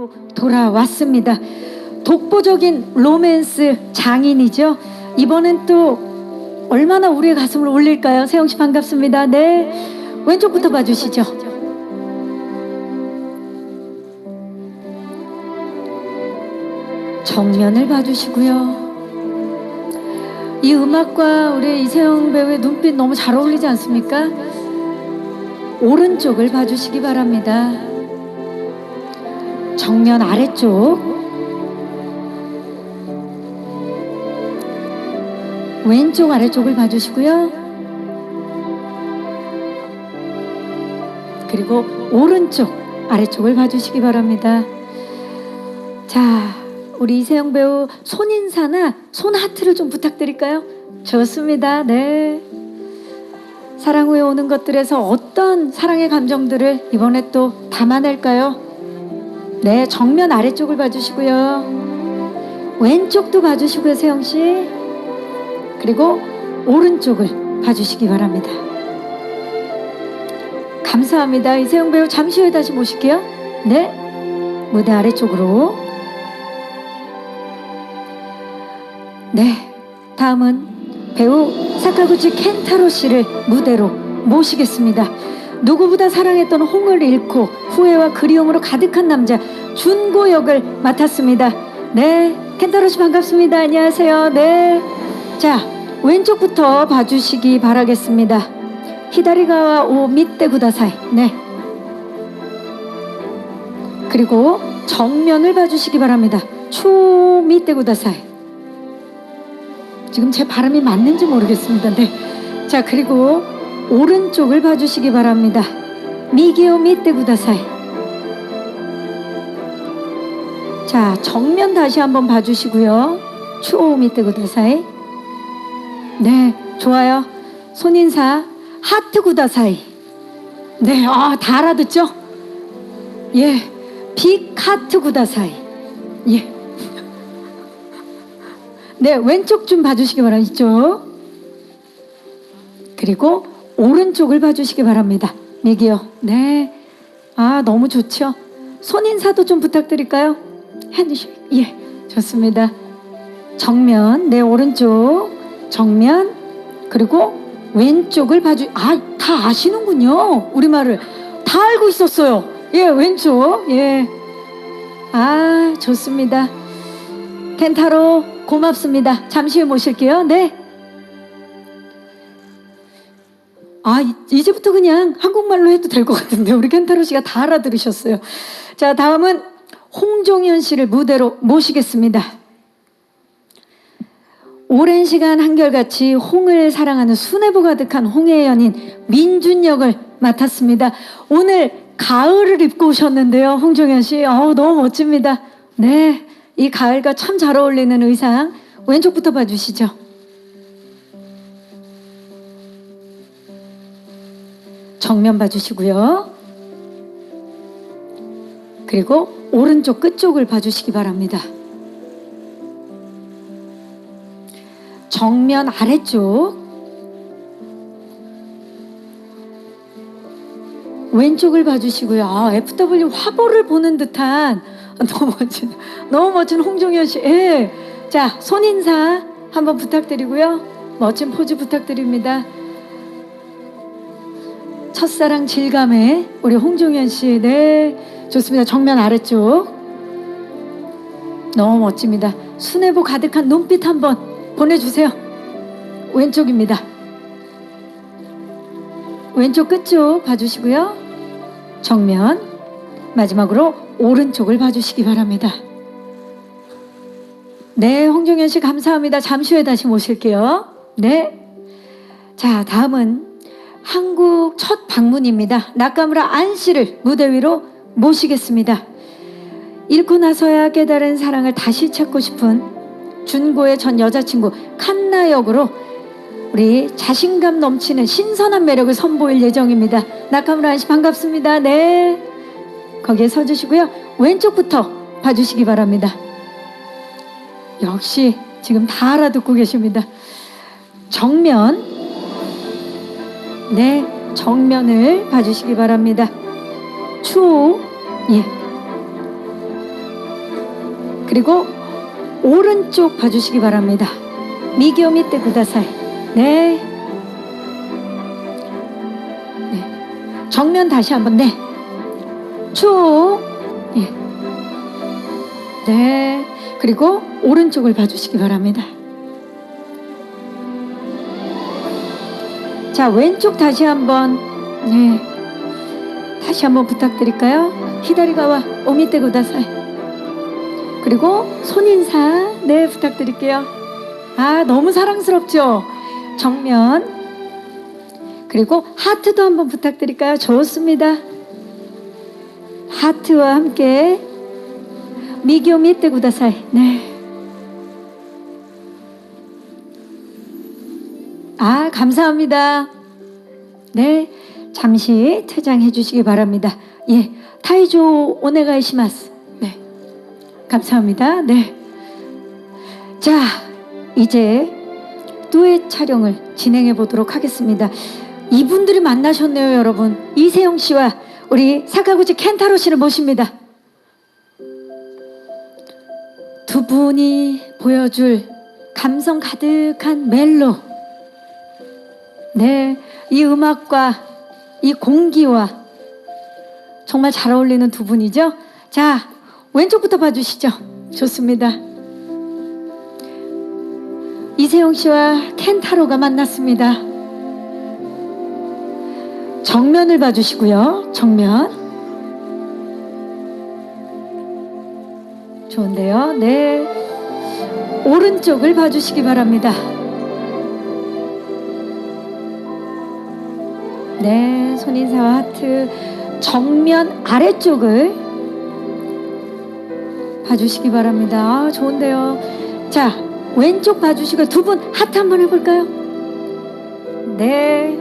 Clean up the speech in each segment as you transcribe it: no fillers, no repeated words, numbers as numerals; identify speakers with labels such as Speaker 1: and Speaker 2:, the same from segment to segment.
Speaker 1: 배우 돌아왔습니다. 독보적인 로맨스 장인이죠. 이번엔 또 얼마나 우리의 가슴을 울릴까요? 세영씨 반갑습니다. 네, 왼쪽부터 봐주시죠. 정면을 봐주시고요. 이 음악과 우리 이세영 배우의 눈빛 너무 잘 어울리지 않습니까? 오른쪽을 봐주시기 바랍니다. 정면 아래쪽, 왼쪽 아래쪽을 봐주시고요. 그리고 오른쪽 아래쪽을 봐주시기 바랍니다. 자, 우리 이세영 배우 손인사나 손하트를 좀 부탁드릴까요? 좋습니다. 네. 사랑 후에 오는 것들에서 어떤 사랑의 감정들을 이번에 또 담아낼까요? 네, 정면 아래쪽을 봐주시고요. 왼쪽도 봐주시고요, 세영씨. 그리고 오른쪽을 봐주시기 바랍니다. 감사합니다. 이세영 배우 잠시 후에 다시 모실게요. 네, 무대 아래쪽으로. 네, 다음은 배우 사카구치 켄타로 씨를 무대로 모시겠습니다. 누구보다 사랑했던 홍을 잃고 후회와 그리움으로 가득한 남자 준고 역을 맡았습니다. 네, 켄타로 씨 반갑습니다. 안녕하세요. 네, 자, 왼쪽부터 봐주시기 바라겠습니다. 히다리가와 오 밑대 구다사이. 네, 그리고 정면을 봐주시기 바랍니다. 추 밑대 구다사이. 지금 제 발음이 맞는지 모르겠습니다. 네, 자, 그리고 오른쪽을 봐주시기 바랍니다. 미기오 밑대 구다사이. 자, 정면 다시 한번 봐주시고요. 추오 밑대 구다사이. 네, 좋아요. 손인사 하트 구다사이. 네, 다 알아듣죠? 예, 빅 하트 구다사이. 예. 네, 왼쪽 좀 봐주시기 바랍니다. 이쪽. 그리고 오른쪽을 봐주시기 바랍니다. 미기요. 네, 너무 좋죠. 손인사도 좀 부탁드릴까요? 핸드쉐이크. 예, 좋습니다. 정면, 네, 오른쪽, 정면, 그리고 왼쪽을 다 아시는군요. 우리말을 다 알고 있었어요. 예, 왼쪽. 예, 좋습니다. 켄타로 고맙습니다. 잠시 후에 모실게요. 네. 이제부터 그냥 한국말로 해도 될 것 같은데 우리 켄타로 씨가 다 알아들으셨어요. 자, 다음은 홍종현 씨를 무대로 모시겠습니다. 오랜 시간 한결같이 홍을 사랑하는 순애보 가득한 홍해의 연인 민준 역을 맡았습니다. 오늘 가을을 입고 오셨는데요, 홍종현 씨. 너무 멋집니다. 네, 이 가을과 참 잘 어울리는 의상. 왼쪽부터 봐주시죠. 정면 봐주시고요. 그리고 오른쪽 끝쪽을 봐주시기 바랍니다. 정면 아래쪽, 왼쪽을 봐주시고요. FW 화보를 보는 듯한 너무 멋진 홍종현 씨. 예. 자, 손인사 한번 부탁드리고요. 멋진 포즈 부탁드립니다. 첫사랑 질감의 우리 홍종현 씨. 네, 좋습니다. 정면 아래쪽. 너무 멋집니다. 순애보 가득한 눈빛 한번 보내주세요. 왼쪽입니다. 왼쪽 끝쪽 봐주시고요. 정면, 마지막으로 오른쪽을 봐주시기 바랍니다. 네, 홍종현 씨 감사합니다. 잠시 후에 다시 모실게요. 네, 자, 다음은 한국 첫 방문입니다. 나카무라 안 씨를 무대 위로 모시겠습니다. 잃고 나서야 깨달은 사랑을 다시 찾고 싶은 준고의 전 여자친구 칸나 역으로 우리 자신감 넘치는 신선한 매력을 선보일 예정입니다. 나카무라 안 씨 반갑습니다. 네, 거기에 서주시고요. 왼쪽부터 봐주시기 바랍니다. 역시 지금 다 알아듣고 계십니다. 정면, 네, 정면을 봐주시기 바랍니다. 추, 예, 그리고 오른쪽 봐주시기 바랍니다. 미기오 밑에 구다사이. 네. 네. 정면 다시 한번. 네. 쭉. 예. 네. 그리고 오른쪽을 봐주시기 바랍니다. 자, 왼쪽 다시 한번. 네. 다시 한번 부탁드릴까요? 히다리가와 오미테 구다사이. 그리고 손인사. 네, 부탁드릴게요. 아, 너무 사랑스럽죠? 정면. 그리고 하트도 한번 부탁드릴까요? 좋습니다. 하트와 함께 미기오 밑에 구다사이. 네. 아, 감사합니다. 네, 잠시 퇴장해 주시기 바랍니다. 예, 타이조 오네가이시마스. 네, 감사합니다. 네. 자, 이제 듀엣 촬영을 진행해 보도록 하겠습니다. 이분들이 만나셨네요, 여러분. 이세영 씨와 우리 사카구치 켄타로 씨를 모십니다. 두 분이 보여줄 감성 가득한 멜로. 네, 이 음악과 이 공기와 정말 잘 어울리는 두 분이죠. 자, 왼쪽부터 봐주시죠. 좋습니다. 이세영 씨와 켄타로가 만났습니다. 정면을 봐주시고요. 정면. 좋은데요. 네, 오른쪽을 봐주시기 바랍니다. 네, 손인사와 하트. 정면 아래쪽을 봐주시기 바랍니다. 아, 좋은데요. 자, 왼쪽 봐주시고 두 분 하트 한번 해볼까요? 네,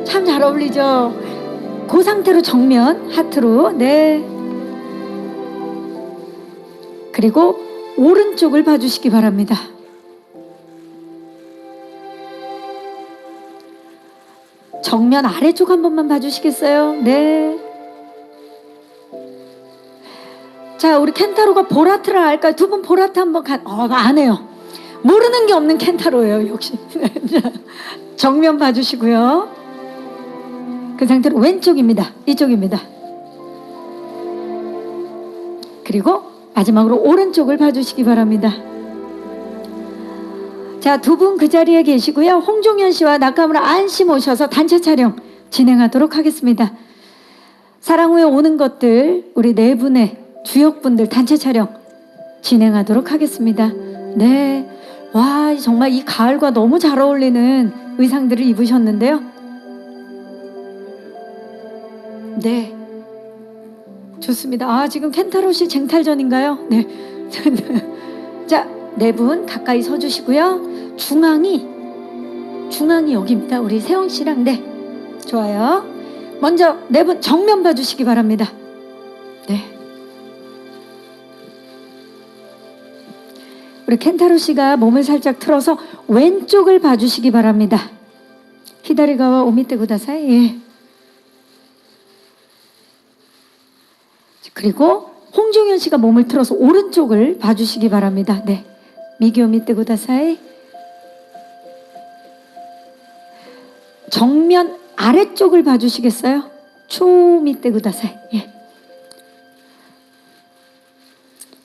Speaker 1: 참 잘 어울리죠? 그 상태로 정면 하트로. 네. 그리고 오른쪽을 봐주시기 바랍니다. 정면 아래쪽 한 번만 봐주시겠어요? 네. 자, 우리 켄타로가 보라트를 알까요? 두 분 보라트 한번 안 해요. 모르는 게 없는 켄타로예요, 역시. 정면 봐주시고요. 그 상태로 왼쪽입니다. 이쪽입니다. 그리고 마지막으로 오른쪽을 봐주시기 바랍니다. 자, 두 분 그 자리에 계시고요. 홍종현 씨와 나카무라 안 씨 모셔서 단체 촬영 진행하도록 하겠습니다. 사랑 후에 오는 것들, 우리 네 분의 주역분들 단체 촬영 진행하도록 하겠습니다. 네, 와, 정말 이 가을과 너무 잘 어울리는 의상들을 입으셨는데요. 네, 좋습니다. 아, 지금 켄타로 씨 쟁탈전인가요? 네. 자, 네 분 가까이 서주시고요. 중앙이 여기입니다. 우리 세영 씨랑. 네, 좋아요. 먼저 네 분 정면 봐주시기 바랍니다. 네. 우리 켄타로 씨가 몸을 살짝 틀어서 왼쪽을 봐주시기 바랍니다. 히다리가와 오미테 구다사이. 예. 그리고 홍종현 씨가 몸을 틀어서 오른쪽을 봐주시기 바랍니다. 네, 미기오 밑에 구다사이. 정면 아래쪽을 봐주시겠어요? 초 밑에 구다사이. 예.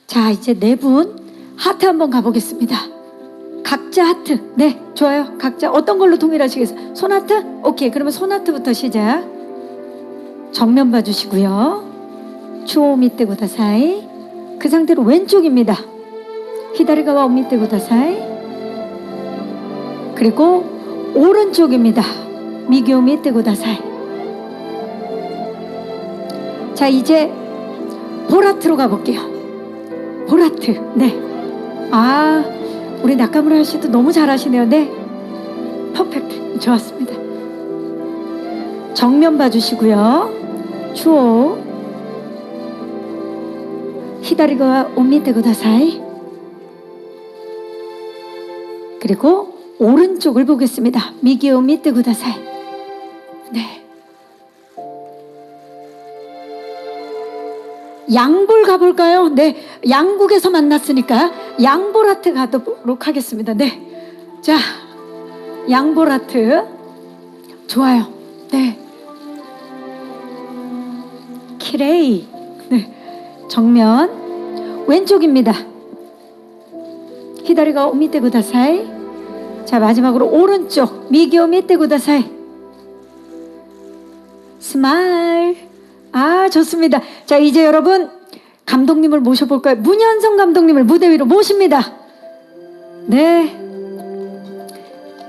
Speaker 1: 자, 이제 네 분 하트 한번 가보겠습니다. 각자 하트. 네, 좋아요. 각자 어떤 걸로 통일하시겠어요? 손하트? 오케이, 그러면 손하트부터 시작. 정면 봐주시고요. 초 밑에 구다사이. 그 상태로 왼쪽입니다. 히다리가와 오미테 구다사이. 그리고 오른쪽입니다. 미기오 밑에 구다사이. 자, 이제 보라트로 가볼게요. 보라트. 네. 아, 우리 나카무라 씨도 너무 잘하시네요. 네, 퍼펙트. 좋았습니다. 정면 봐주시고요. 추오. 히다리가와 오미테 구다사이. 그리고 오른쪽을 보겠습니다. 미기오 밑에 구다사이. 네. 양볼 가볼까요? 네, 양국에서 만났으니까 양볼 아트 가도록 하겠습니다. 네, 자, 양볼 아트 좋아요. 네, 키레이. 네, 정면 왼쪽입니다. 히다리가 밑에 구다사이. 자, 마지막으로 오른쪽 미기오 밑에 구다사이. 스마일. 아, 좋습니다. 자, 이제 여러분 감독님을 모셔볼까요? 문현성 감독님을 무대 위로 모십니다. 네,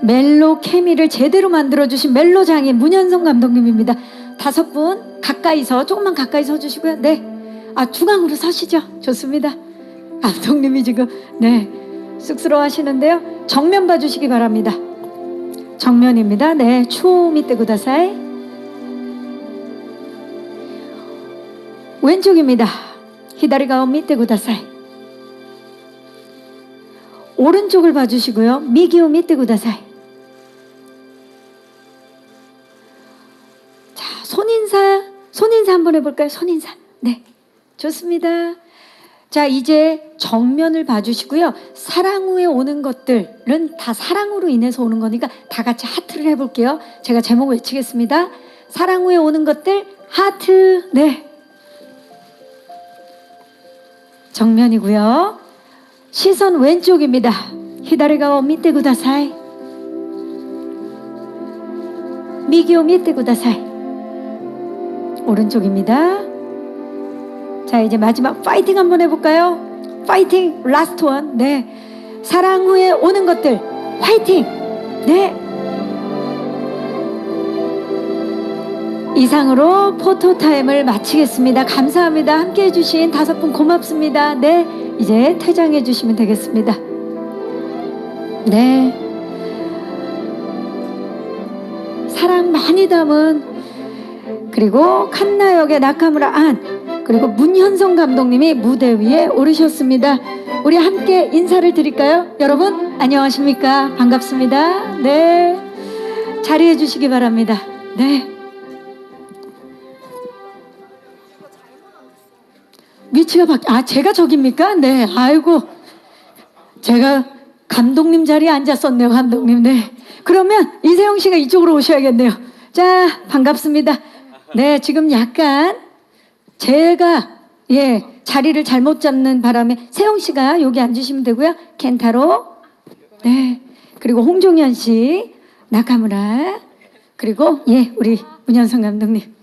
Speaker 1: 멜로 케미를 제대로 만들어주신 멜로 장인 문현성 감독님입니다. 5분 가까이서, 조금만 가까이 서주시고요. 네, 아, 중앙으로 서시죠. 좋습니다. 감독님이 지금 네 쑥스러워 하시는데요. 정면 봐주시기 바랍니다. 정면입니다. 네, 추 밑에 구다사이. 왼쪽입니다. 히다리가 밑에 구다사이. 오른쪽을 봐주시고요. 미기오 밑에 구다사이. 자, 손인사 한번 해볼까요? 손인사. 네, 좋습니다. 자, 이제 정면을 봐주시고요. 사랑 후에 오는 것들은 다 사랑으로 인해서 오는 거니까 다 같이 하트를 해볼게요. 제가 제목 외치겠습니다. 사랑 후에 오는 것들 하트. 네, 정면이고요. 시선 왼쪽입니다. 히다리가 밑에 구다사이. 미기오 밑에 구다사이. 오른쪽입니다. 자, 이제 마지막 파이팅 한번 해볼까요? 파이팅 라스트 원. 네, 사랑 후에 오는 것들 파이팅. 네, 이상으로 포토타임을 마치겠습니다. 감사합니다. 함께 해주신 5분 고맙습니다. 네, 이제 퇴장해 주시면 되겠습니다. 네, 사랑 많이 담은, 그리고 칸나 역의 나카무라 안, 그리고 문현성 감독님이 무대 위에 오르셨습니다. 우리 함께 인사를 드릴까요? 여러분 안녕하십니까? 반갑습니다. 네, 자리해 주시기 바랍니다. 네, 위치가 제가 저깁니까? 네, 아이고, 제가 감독님 자리에 앉았었네요. 감독님. 네, 그러면 이세영 씨가 이쪽으로 오셔야겠네요. 자, 반갑습니다. 네, 지금 약간 제가 자리를 잘못 잡는 바람에 세영 씨가 여기 앉으시면 되고요. 켄타로, 네, 그리고 홍종현 씨, 나카무라, 그리고 우리 문현성 감독님.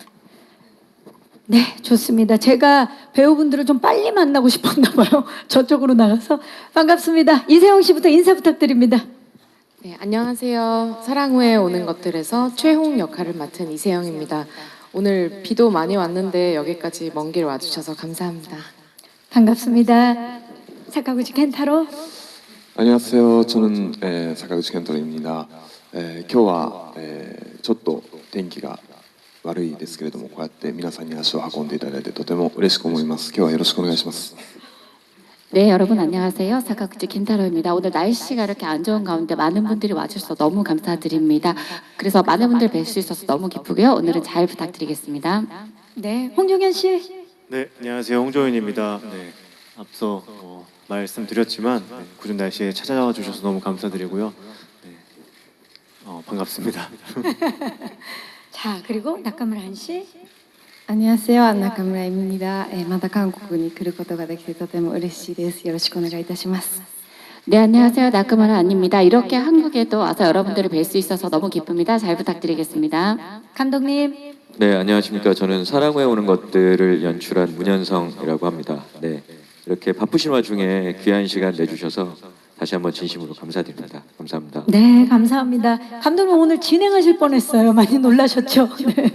Speaker 1: 네, 좋습니다. 제가 배우분들을 좀 빨리 만나고 싶었나 봐요. 저쪽으로 나가서. 반갑습니다. 이세영 씨부터 인사 부탁드립니다.
Speaker 2: 네, 안녕하세요. 사랑 후에 오는 것들에서 최홍 역할을 맡은 이세영입니다. 오늘 비도 많이 왔는데 여기까지 먼 길 와주셔서 감사합니다.
Speaker 1: 반갑습니다. 사카구치 켄타로.
Speaker 3: 안녕하세요. 저는 사카구치 켄타로입니다. 今日はちょっと天気が悪いですけれども、こうやって皆さんに足を運んでいただいてとても嬉しく思います。今日はよろしくお願いします。
Speaker 4: 네, 여러분 안녕하세요. 사카구치 켄타로입니다. 오늘 날씨가 이렇게 안 좋은 가운데 많은 분들이 와주셔서 너무 감사드립니다. 그래서 많은 분들 뵐 수 있어서 너무 기쁘고요. 오늘은 잘 부탁드리겠습니다.
Speaker 1: 네, 홍종현 씨.
Speaker 5: 네, 안녕하세요. 홍조윤입니다. 네, 앞서 말씀드렸지만 굳은 날씨에 찾아와 주셔서 너무 감사드리고요. 네, 반갑습니다.
Speaker 1: 자, 그리고 나카무라 한 씨.
Speaker 6: 안녕하세요. 나카무라입니다. また韓国に来ることができてとても嬉しいです。よろしくお願いいたします。
Speaker 4: 네, 안녕하세요. 나카무라 아닙니다. 이렇게 한국에도 와서 여러분들을 뵐 수 있어서 너무 기쁩니다. 잘 부탁드리겠습니다.
Speaker 1: 감독님.
Speaker 7: 네, 안녕하십니까. 저는 사랑 후에 오는 것들을 연출한 문현성이라고 합니다. 네, 이렇게 바쁘신 와중에 귀한 시간 내주셔서 다시 한번 진심으로 감사드립니다. 감사합니다.
Speaker 1: 네, 감사합니다. 감독님 오늘 진행하실 뻔했어요. 많이 놀라셨죠? 네.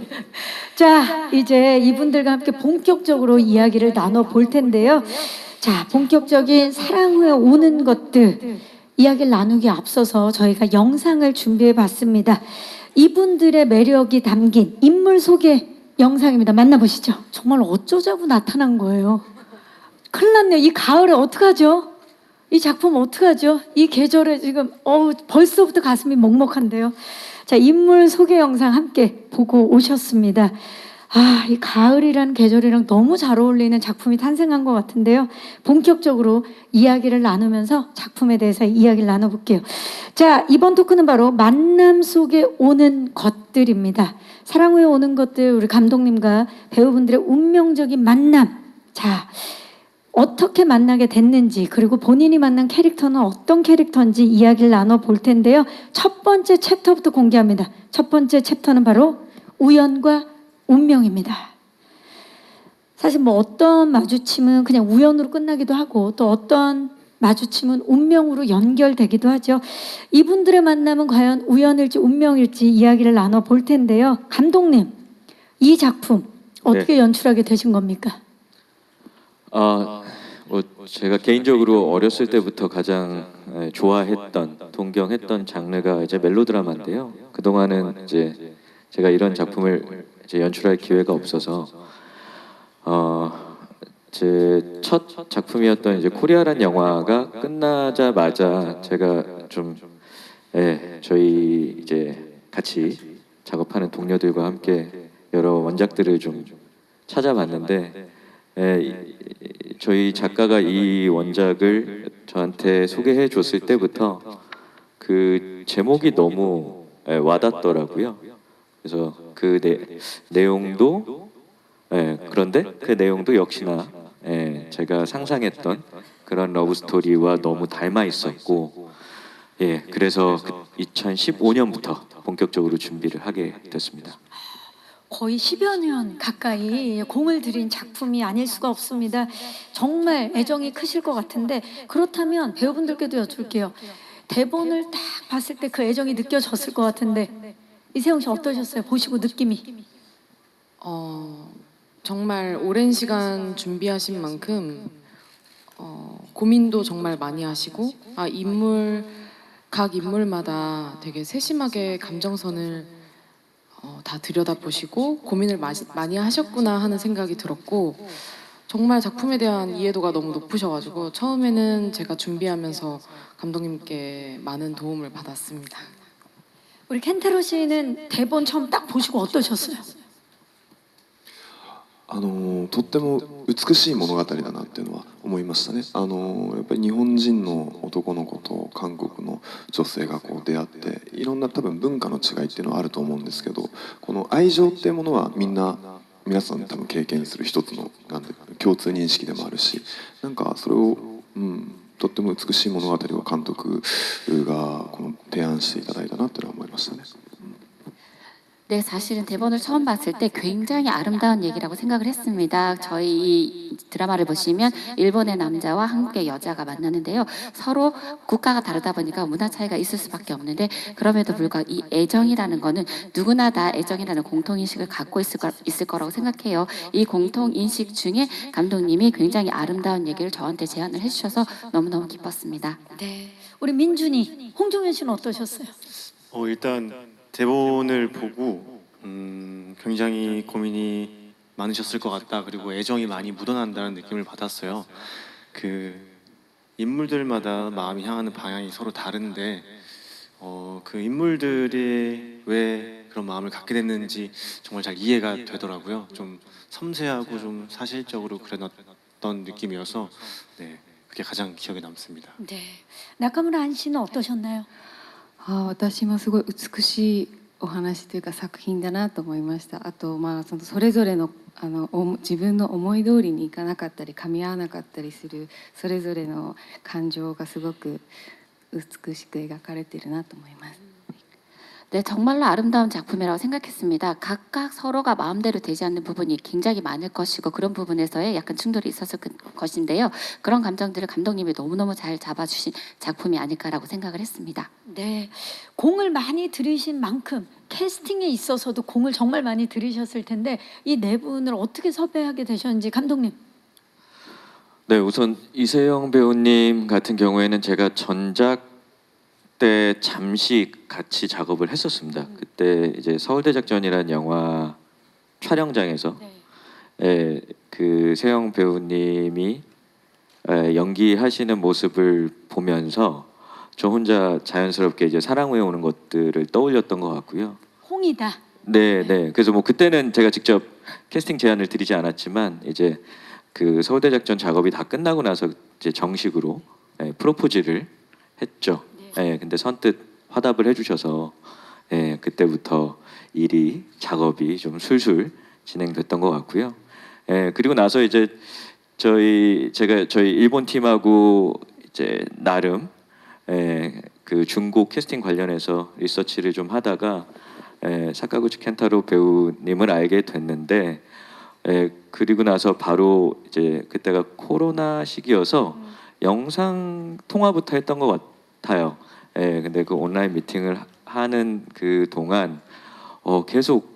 Speaker 1: 자, 이제 이분들과 함께 본격적으로 이야기를 나눠볼 텐데요. 자, 본격적인 사랑 후에 오는 것들 이야기를 나누기 앞서서 저희가 영상을 준비해봤습니다. 이분들의 매력이 담긴 인물 소개 영상입니다. 만나보시죠. 정말 어쩌자고 나타난 거예요. 큰일 났네요. 이 가을에 어떡하죠? 이 작품 어떡하죠? 이 계절에 지금 벌써부터 가슴이 먹먹한데요. 자, 인물 소개 영상 함께 보고 오셨습니다. 아, 이 가을이라는 계절이랑 너무 잘 어울리는 작품이 탄생한 것 같은데요. 본격적으로 이야기를 나누면서 작품에 대해서 이야기를 나눠볼게요. 자, 이번 토크는 바로 만남 속에 오는 것들입니다. 사랑 후에 오는 것들, 우리 감독님과 배우분들의 운명적인 만남. 자, 어떻게 만나게 됐는지, 그리고 본인이 만난 캐릭터는 어떤 캐릭터인지 이야기를 나눠볼 텐데요. 첫 번째 챕터부터 공개합니다. 첫 번째 챕터는 바로 우연과 운명입니다. 사실 뭐 어떤 마주침은 그냥 우연으로 끝나기도 하고 또 어떤 마주침은 운명으로 연결되기도 하죠. 이분들의 만남은 과연 우연일지 운명일지 이야기를 나눠볼 텐데요. 감독님, 이 작품 어떻게 연출하게 되신 겁니까?
Speaker 7: 뭐 제가 개인적으로 어렸을 때부터 가장 좋아했던, 동경했던 장르가 이제 멜로드라마인데요. 그 동안은 이제 제가 이런 작품을 이제 연출할 기회가 없어서 제 첫 작품이었던 이제 코리아란 영화가 끝나자마자 제가 좀 저희 이제 같이 작업하는 동료들과 함께 여러 원작들을 좀 찾아봤는데 저희 작가가 이 원작을 저한테 소개해 줬을 때부터 그 제목이 너무 와닿더라고요. 그래서 그 내용도 그런데 그 내용도 역시나 제가 상상했던 그런 러브 스토리와 너무 닮아 있었고 그래서 2015년부터 본격적으로 준비를 하게 됐습니다.
Speaker 1: 거의 10여 년 가까이 공을 들인 작품이 아닐 수가 없습니다. 정말 애정이 크실 것 같은데 그렇다면 배우분들께도 여쭐게요. 대본을 딱 봤을 때 그 애정이 느껴졌을 것 같은데 이세영 씨 어떠셨어요? 보시고 느낌이?
Speaker 2: 정말 오랜 시간 준비하신 만큼 고민도 정말 많이 하시고 각 인물마다 되게 세심하게 감정선을 다 들여다보시고 고민을 많이 하셨구나 하는 생각이 들었고 정말 작품에 대한 이해도가 너무 높으셔가지고 처음에는 제가 준비하면서 감독님께 많은 도움을 받았습니다.
Speaker 1: 우리 켄타로 씨는 대본 처음 딱 보시고 어떠셨어요?
Speaker 3: とっても美しい物語だなっていうのは思いましたね。やっぱり日本人の男の子と韓国の女性がこう出会っていろんな多分文化の違いっていうのはあると思うんですけど、この愛情っていうものは皆さん多分経験する一つの共通認識でもあるし、なんかそれを、とっても美しい物語を監督がこの提案していただいたなっていうのは思いましたね。
Speaker 4: 네, 사실은 대본을 처음 봤을 때 굉장히 아름다운 얘기라고 생각을 했습니다. 저희 이 드라마를 보시면 일본의 남자와 한국의 여자가 만나는데요. 서로 국가가 다르다 보니까 문화 차이가 있을 수밖에 없는데 그럼에도 불구하고 이 애정이라는 거는 누구나 다 애정이라는 공통인식을 갖고 있을 거라고 생각해요. 이 공통인식 중에 감독님이 굉장히 아름다운 얘기를 저한테 제안을 해주셔서 너무너무 기뻤습니다.
Speaker 1: 네. 우리 민준이, 홍종현 씨는 어떠셨어요?
Speaker 5: 일단 대본을 보고 굉장히 고민이 많으셨을 것 같다. 그리고 애정이 많이 묻어난다는 느낌을 받았어요. 그 인물들마다 마음이 향하는 방향이 서로 다른데 그 인물들이 왜 그런 마음을 갖게 됐는지 정말 잘 이해가 되더라고요. 좀 섬세하고 좀 사실적으로 그려놨던 느낌이어서 그게 가장 기억에 남습니다.
Speaker 1: 네. 나카무라 안 씨는 어떠셨나요?
Speaker 6: 私もすごい美しいお話というか作品だなと思いました。あとそれぞれの自分の思い通りにいかなかったり噛み合わなかったりするそれぞれの感情がすごく美しく描かれているなと思います。
Speaker 4: 네, 정말로 아름다운 작품이라고 생각했습니다. 각각 서로가 마음대로 되지 않는 부분이 굉장히 많을 것이고 그런 부분에서의 약간 충돌이 있었을 것인데요. 그런 감정들을 감독님이 너무너무 잘 잡아주신 작품이 아닐까라고 생각을 했습니다.
Speaker 1: 네. 공을 많이 들이신 만큼 캐스팅에 있어서도 공을 정말 많이 들이셨을 텐데 이 네 분을 어떻게 섭외하게 되셨는지 감독님.
Speaker 7: 네, 우선 이세영 배우님 같은 경우에는 제가 전작 때 잠시 같이 작업을 했었습니다. 그때 이제 서울대작전이라는 영화 촬영장에서 그 세영 배우님이 연기하시는 모습을 보면서 저 혼자 자연스럽게 이제 사랑 후에 오는 것들을 떠올렸던 것 같고요.
Speaker 1: 홍이다.
Speaker 7: 네, 네. 그래서 뭐 그때는 제가 직접 캐스팅 제안을 드리지 않았지만 이제 그 서울대 작전 작업이 다 끝나고 나서 이제 정식으로 프로포즈를 했죠. 근데 선뜻 화답을 해주셔서 그때부터 일이 작업이 좀 술술 진행됐던 것 같고요. 그리고 나서 이제 제가 저희 일본 팀하고 이제 나름 그 중국 캐스팅 관련해서 리서치를 좀 하다가 사카구치 켄타로 배우님을 알게 됐는데 그리고 나서 바로 이제 그때가 코로나 시기여서 영상 통화부터 했던 것 같아요. 근데 그 온라인 미팅을 하는 그 동안 계속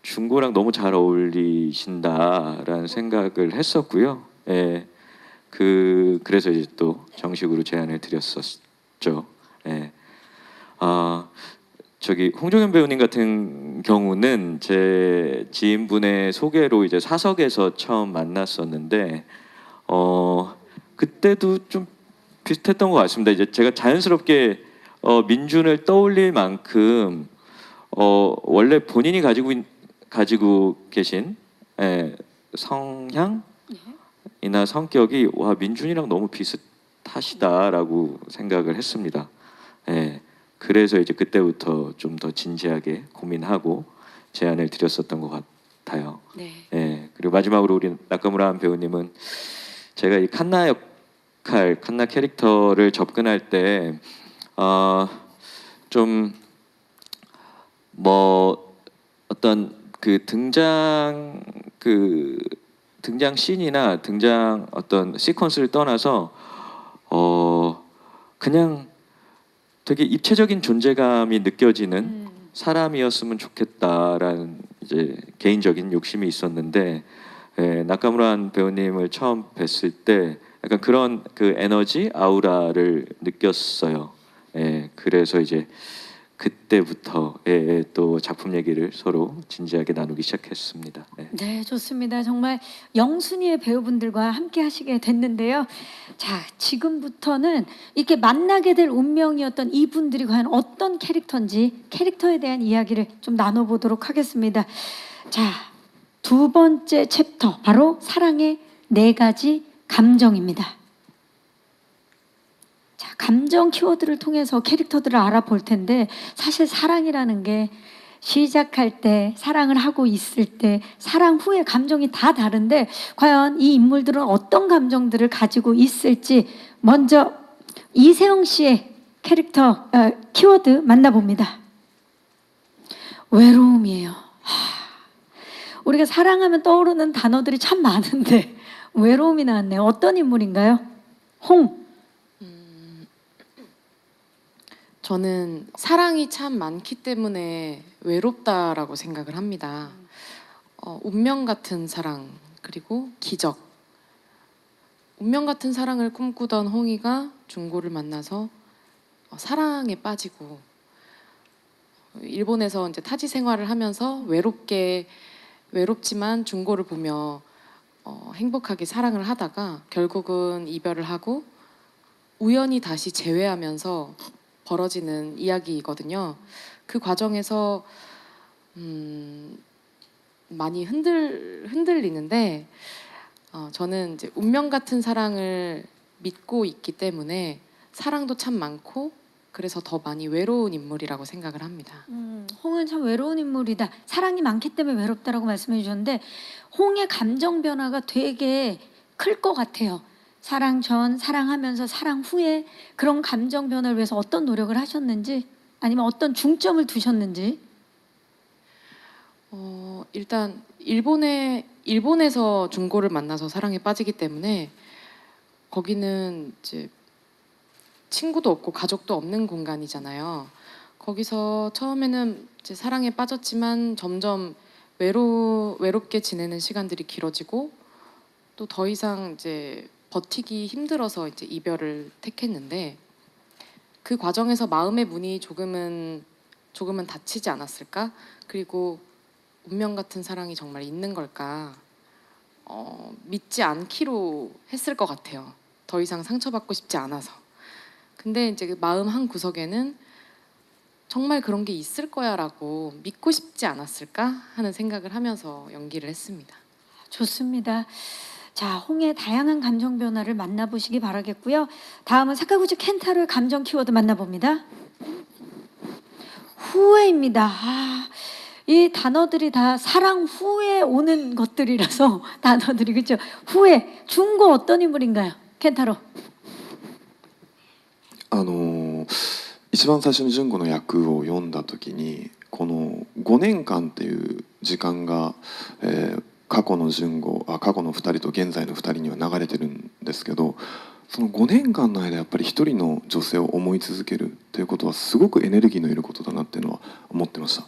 Speaker 7: 중고랑 너무 잘 어울리신다라는 생각을 했었고요. 그래서 이제 또 정식으로 제안을 드렸었죠. 저기 홍종현 배우님 같은 경우는 제 지인분의 소개로 이제 사석에서 처음 만났었는데 그때도 좀 비슷했던 것 같습니다. 이제 제가 자연스럽게 민준을 떠올릴 만큼 원래 본인이 가지고 계신 성향이나 성격이 와 민준이랑 너무 비슷하시다라고 생각을 했습니다. 그래서 이제 그때부터 좀 더 진지하게 고민하고 제안을 드렸었던 것 같아요.
Speaker 2: 네.
Speaker 7: 그리고 마지막으로 우리 나카무라 배우님은 제가 이 칸나 캐릭터를 접근할 때 좀 뭐 어떤 그 등장 씬이나 등장 어떤 시퀀스를 떠나서 그냥 되게 입체적인 존재감이 느껴지는 사람이었으면 좋겠다라는 이제 개인적인 욕심이 있었는데 나카무라 배우님을 처음 뵀을 때 약간 그런 그 에너지 아우라를 느꼈어요. 그래서 이제 그때부터 또 작품 얘기를 서로 진지하게 나누기 시작했습니다.
Speaker 1: 네, 좋습니다. 정말 영순이의 배우분들과 함께 하시게 됐는데요. 자, 지금부터는 이렇게 만나게 될 운명이었던 이분들이 과연 어떤 캐릭터인지 캐릭터에 대한 이야기를 좀 나눠보도록 하겠습니다. 자, 두 번째 챕터 바로 사랑의 4가지 감정입니다. 자, 감정 키워드를 통해서 캐릭터들을 알아볼 텐데 사실 사랑이라는 게 시작할 때, 사랑을 하고 있을 때, 사랑 후의 감정이 다 다른데 과연 이 인물들은 어떤 감정들을 가지고 있을지 먼저 이세영 씨의 캐릭터 키워드 만나봅니다. 외로움이에요. 우리가 사랑하면 떠오르는 단어들이 참 많은데 외로움이 나왔네요. 어떤 인물인가요? 홍.
Speaker 2: 저는 사랑이 참 많기 때문에 외롭다라고 생각을 합니다. 운명 같은 사랑 그리고 기적. 운명 같은 사랑을 꿈꾸던 홍이가 중고를 만나서 사랑에 빠지고 일본에서 이제 타지 생활을 하면서 외롭지만 중고를 보며 행복하게 사랑을 하다가 결국은 이별을 하고 우연히 다시 재회하면서 벌어지는 이야기이거든요. 그 과정에서 많이 흔들리는데 저는 이제 운명 같은 사랑을 믿고 있기 때문에 사랑도 참 많고 그래서 더 많이 외로운 인물이라고 생각을 합니다.
Speaker 1: 홍은 참 외로운 인물이다. 사랑이 많기 때문에 외롭다라고 말씀해 주셨는데 홍의 감정 변화가 되게 클 것 같아요. 사랑 전, 사랑하면서 사랑 후에 그런 감정 변화를 위해서 어떤 노력을 하셨는지 아니면 어떤 중점을 두셨는지.
Speaker 2: 일단 일본에서 중고를 만나서 사랑에 빠지기 때문에 거기는 이제 친구도 없고 가족도 없는 공간이잖아요. 거기서 처음에는 이제 사랑에 빠졌지만 점점 외롭게 지내는 시간들이 길어지고 또 더 이상 이제 버티기 힘들어서 이제 이별을 택했는데 그 과정에서 마음의 문이 조금은 닫히지 않았을까? 그리고 운명 같은 사랑이 정말 있는 걸까? 믿지 않기로 했을 것 같아요. 더 이상 상처받고 싶지 않아서. 근데 이제 그 마음 한 구석에는 정말 그런 게 있을 거야라고 믿고 싶지 않았을까 하는 생각을 하면서 연기를 했습니다.
Speaker 1: 좋습니다. 자, 홍의 다양한 감정 변화를 만나보시기 바라겠고요. 다음은 사카구치 켄타로의 감정 키워드 만나봅니다. 후회입니다. 이 단어들이 다 사랑 후에 오는 것들이라서 단어들이 그렇죠. 후회. 중고 어떤 인물인가요? 켄타로.
Speaker 3: 一番最初に純子の役を読んだ時にこの5年間っていう時間が、過去の過去の2人と現在の2人には流れてるんですけど、その5年間の間やっぱり一人の女性を思い続けるということはすごくエネルギーのいることだなっていうのは思ってました。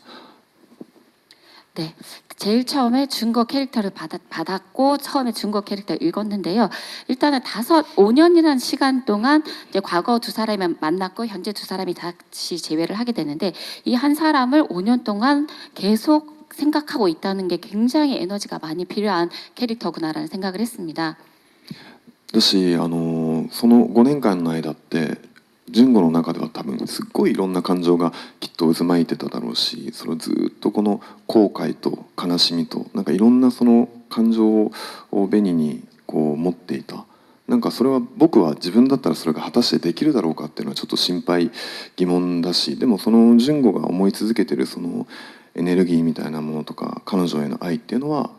Speaker 4: 네, 제일 처음에 준거 캐릭터를 받았고 처음에 준거 캐릭터 읽었는데요. 일단은 5년이라는 시간 동안 이제 과거 두 사람이 만났고 현재 두 사람이 다시 재회를 하게 되는데 이 한 사람을 5년 동안 계속 생각하고 있다는 게 굉장히 에너지가 많이 필요한 캐릭터구나라는 생각을 했습니다.
Speaker 3: だしその5年間の間って純子の中では多分すっごいいろんな感情がきっと渦巻いてただろうし、それをずっとこの後悔と悲しみとなんかいろんなその感情を紅にこう持っていた。なんかそれは僕は自分だったらそれが果たしてできるだろうかっていうのはちょっと心配疑問だし、でもその純子が思い続けてるそのエネルギーみたいなものとか彼女への愛っていうのは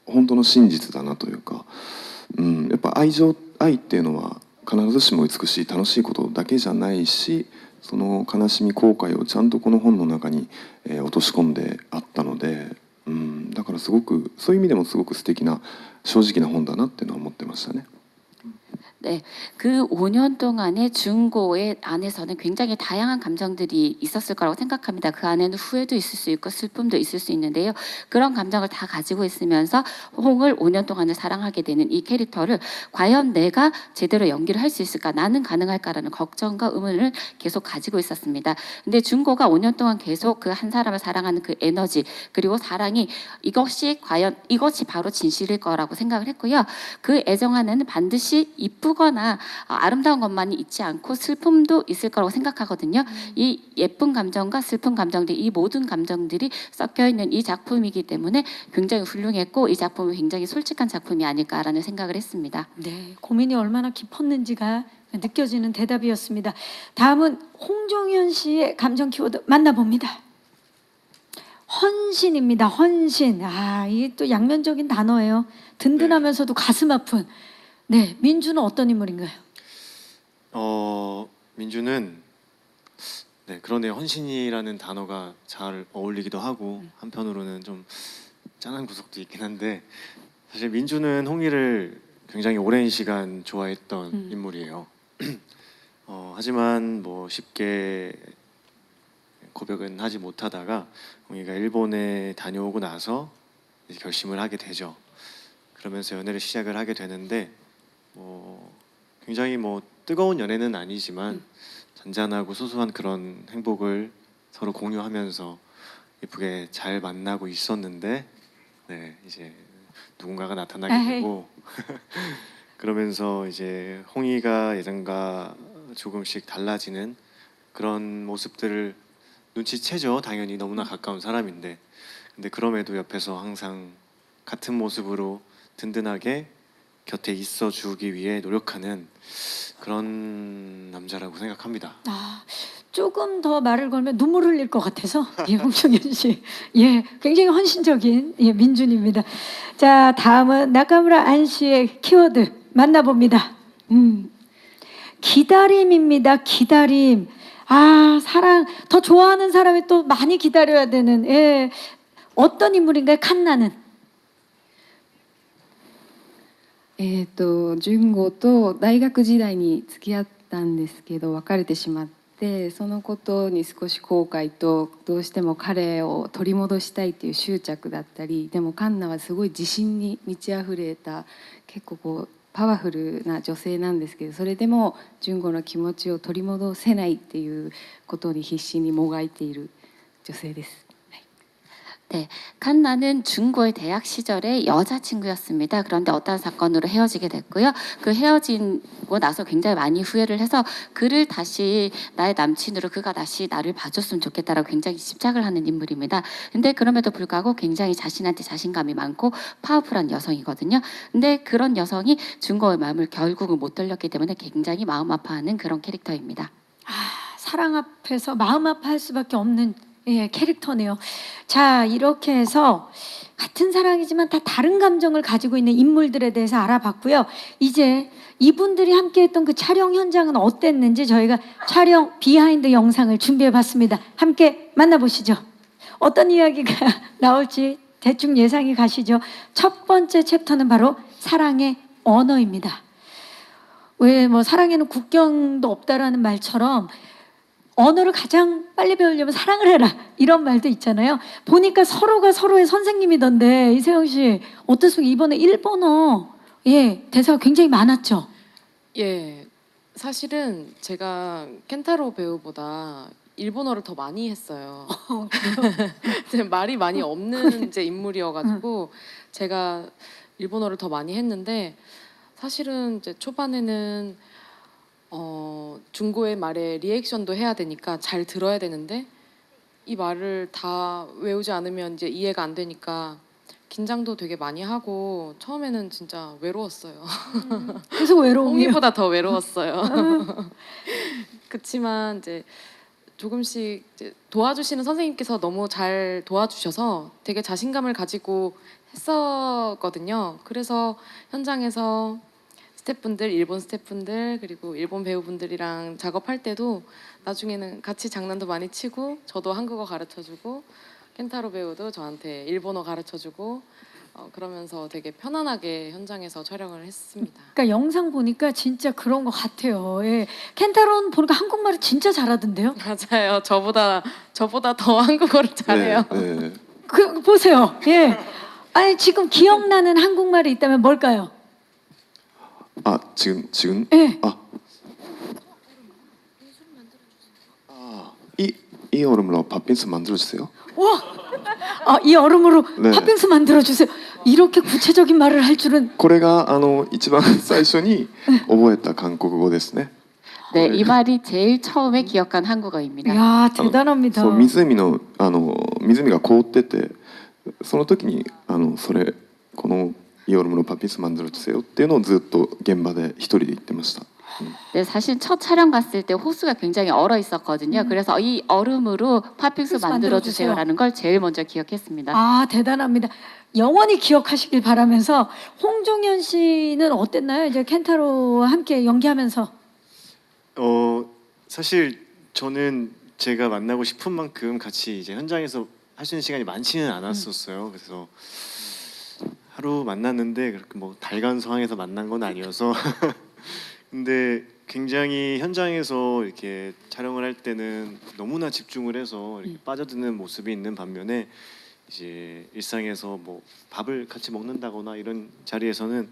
Speaker 3: 本当の真実だなというか、やっぱ愛っていうのは必ずしも美しい楽しいことだけじゃないし、その悲しみ後悔をちゃんとこの本の中に、落とし込んであったので、だからすごくそういう意味でもすごく素敵な正直な本だなっていうのは思ってましたね。
Speaker 4: 네, 그 5년 동안의 준고의 안에서는 굉장히 다양한 감정들이 있었을 거라고 생각합니다. 그 안에는 후회도 있을 수 있고 슬픔도 있을 수 있는데요. 그런 감정을 다 가지고 있으면서 홍을 5년 동안을 사랑하게 되는 이 캐릭터를 과연 내가 제대로 연기를 할 수 있을까, 나는 가능할까라는 걱정과 의문을 계속 가지고 있었습니다. 근데 준고가 5년 동안 계속 그 한 사람을 사랑하는 그 에너지, 그리고 사랑이 이것이 바로 진실일 거라고 생각을 했고요. 그 애정 안에는 반드시 이쁘거나 아름다운 것만이 있지 않고 슬픔도 있을 거라고 생각하거든요. 이 예쁜 감정과 슬픈 감정들, 이 모든 감정들이 섞여 있는 이 작품이기 때문에 굉장히 훌륭했고 이 작품은 굉장히 솔직한 작품이 아닐까라는 생각을 했습니다.
Speaker 1: 네, 고민이 얼마나 깊었는지가 느껴지는 대답이었습니다. 다음은 홍종현 씨의 감정 키워드 만나봅니다. 헌신입니다. 헌신. 이게 또 양면적인 단어예요. 든든하면서도 가슴 아픈. 네, 민주는 어떤 인물인가요?
Speaker 5: 민주는 그러네요. 헌신이라는 단어가 잘 어울리기도 하고 한편으로는 좀 짠한 구석도 있긴 한데, 사실 민주는 홍이를 굉장히 오랜 시간 좋아했던 인물이에요. 하지만 뭐 쉽게 고백은 하지 못하다가 홍이가 일본에 다녀오고 나서 이제 결심을 하게 되죠. 그러면서 연애를 시작을 하게 되는데 굉장히 뜨거운 연애는 아니지만 잔잔하고 소소한 그런 행복을 서로 공유하면서 예쁘게 잘 만나고 있었는데, 이제 누군가가 나타나게 되고 그러면서 이제 홍이가 예전과 조금씩 달라지는 그런 모습들을 눈치채죠. 당연히 너무나 가까운 사람인데, 근데 그럼에도 옆에서 항상 같은 모습으로 든든하게 곁에 있어주기 위해 노력하는 그런 남자라고 생각합니다.
Speaker 1: 조금 더 말을 걸면 눈물 흘릴 것 같아서 홍종현 씨, 굉장히 헌신적인 민준입니다. 자, 다음은 나카무라 안 씨의 키워드 만나봅니다. 기다림입니다. 기다림. 사랑, 더 좋아하는 사람이 또 많이 기다려야 되는, 어떤 인물인가요? 칸나는?
Speaker 6: 純子と大学時代に付き合ったんですけど別れてしまって、そのことに少し後悔とどうしても彼を取り戻したいっていう執着だったり、でもカンナはすごい自信に満ち溢れた結構パワフルな女性なんですけど、それでも純子の気持ちを取り戻せないっていうことに必死にもがいている女性です。
Speaker 4: 칸나는 중고의 대학 시절에 여자친구였습니다. 그런데 어떤 사건으로 헤어지게 됐고요. 그 헤어지고 나서 굉장히 많이 후회를 해서 그를 다시 나의 남친으로 그가 다시 나를 봐줬으면 좋겠다라고 굉장히 집착을 하는 인물입니다. 근데 그럼에도 불구하고 굉장히 자신한테 자신감이 많고 파워풀한 여성이거든요. 근데 그런 여성이 중고의 마음을 결국은 못 돌렸기 때문에 굉장히 마음 아파하는 그런 캐릭터입니다.
Speaker 1: 사랑 앞에서 마음 아파할 수밖에 없는 캐릭터네요. 자, 이렇게 해서 같은 사랑이지만 다 다른 감정을 가지고 있는 인물들에 대해서 알아봤고요. 이제 이분들이 함께했던 그 촬영 현장은 어땠는지 저희가 촬영 비하인드 영상을 준비해봤습니다. 함께 만나보시죠. 어떤 이야기가 나올지 대충 예상이 가시죠. 첫 번째 챕터는 바로 사랑의 언어입니다. 왜 뭐 사랑에는 국경도 없다라는 말처럼 언어를 가장 빨리 배우려면 사랑을 해라 이런 말도 있잖아요. 보니까 서로가 서로의 선생님이던데 이세영 씨 어떻습니까? 이번에 일본어 대사가 굉장히 많았죠.
Speaker 2: 예, 사실은 제가 켄타로 배우보다 일본어를 더 많이 했어요. 이제 말이 많이 없는 이제 인물이어가지고 제가 일본어를 더 많이 했는데 사실은 이제 초반에는 중고의 말에 리액션도 해야 되니까 잘 들어야 되는데 이 말을 다 외우지 않으면 이제 이해가 안 되니까 긴장도 되게 많이 하고 처음에는 진짜 외로웠어요.
Speaker 1: 그래서 외로움이요.
Speaker 2: 홍이보다 더 외로웠어요. 그렇지만 이제 조금씩 이제 도와주시는 선생님께서 너무 잘 도와주셔서 되게 자신감을 가지고 했었거든요. 그래서 현장에서 스태프분들, 일본 스태프분들 그리고 일본 배우분들이랑 작업할 때도 나중에는 같이 장난도 많이 치고 저도 한국어 가르쳐주고 켄타로 배우도 저한테 일본어 가르쳐주고 그러면서 되게 편안하게 현장에서 촬영을 했습니다.
Speaker 1: 그러니까 영상 보니까 진짜 그런 것 같아요. 켄타로는 보니까 한국말을 진짜 잘하던데요.
Speaker 2: 맞아요. 저보다 더 한국어를 잘해요.
Speaker 3: 네.
Speaker 1: 그 보세요. 아니 지금 기억나는 한국말이 있다면 뭘까요?
Speaker 3: 아, 지금?
Speaker 1: 예.
Speaker 3: 이 얼음으로 팥빙수 만들어주세요.
Speaker 1: 와, 이 얼음으로
Speaker 3: 네.
Speaker 1: 팥빙수 만들어 주세요. 이렇게 구체적인 말을 할 줄은.
Speaker 3: これが一番最初に覚えた韓国語ですね。
Speaker 4: 네, 이 말이 제일 처음에 기억한 한국어입니다.
Speaker 1: 야, 대단합니다.
Speaker 3: そう湖が凍ってて、その時にこのイオルムのパピスマンドル주세요っていうのをずっと現場で一人で言ってました。
Speaker 4: 네, 사실 첫 촬영 갔을 때 호수가 굉장히 얼어 있었거든요. 그래서 이 얼음으로 팥빙수 만들어 주세요라는 걸 제일 먼저 기억했습니다.
Speaker 1: 아, 대단합니다. 영원히 기억하시길 바라면서 홍종현 씨는 어땠나요? 이제 켄타로와 함께 연기하면서.
Speaker 5: 사실 저는 제가 만나고 싶은 만큼 같이 이제 현장에서 할 수 있는 시간이 많지는 않았었어요. 그래서 하루 만났는데 그렇게 뭐 달간 상황에서 만난 건 아니어서 근데 굉장히 현장에서 이렇게 촬영을 할 때는 너무나 집중을 해서 이렇게 빠져드는 모습이 있는 반면에 이제 일상에서 뭐 밥을 같이 먹는다거나 이런 자리에서는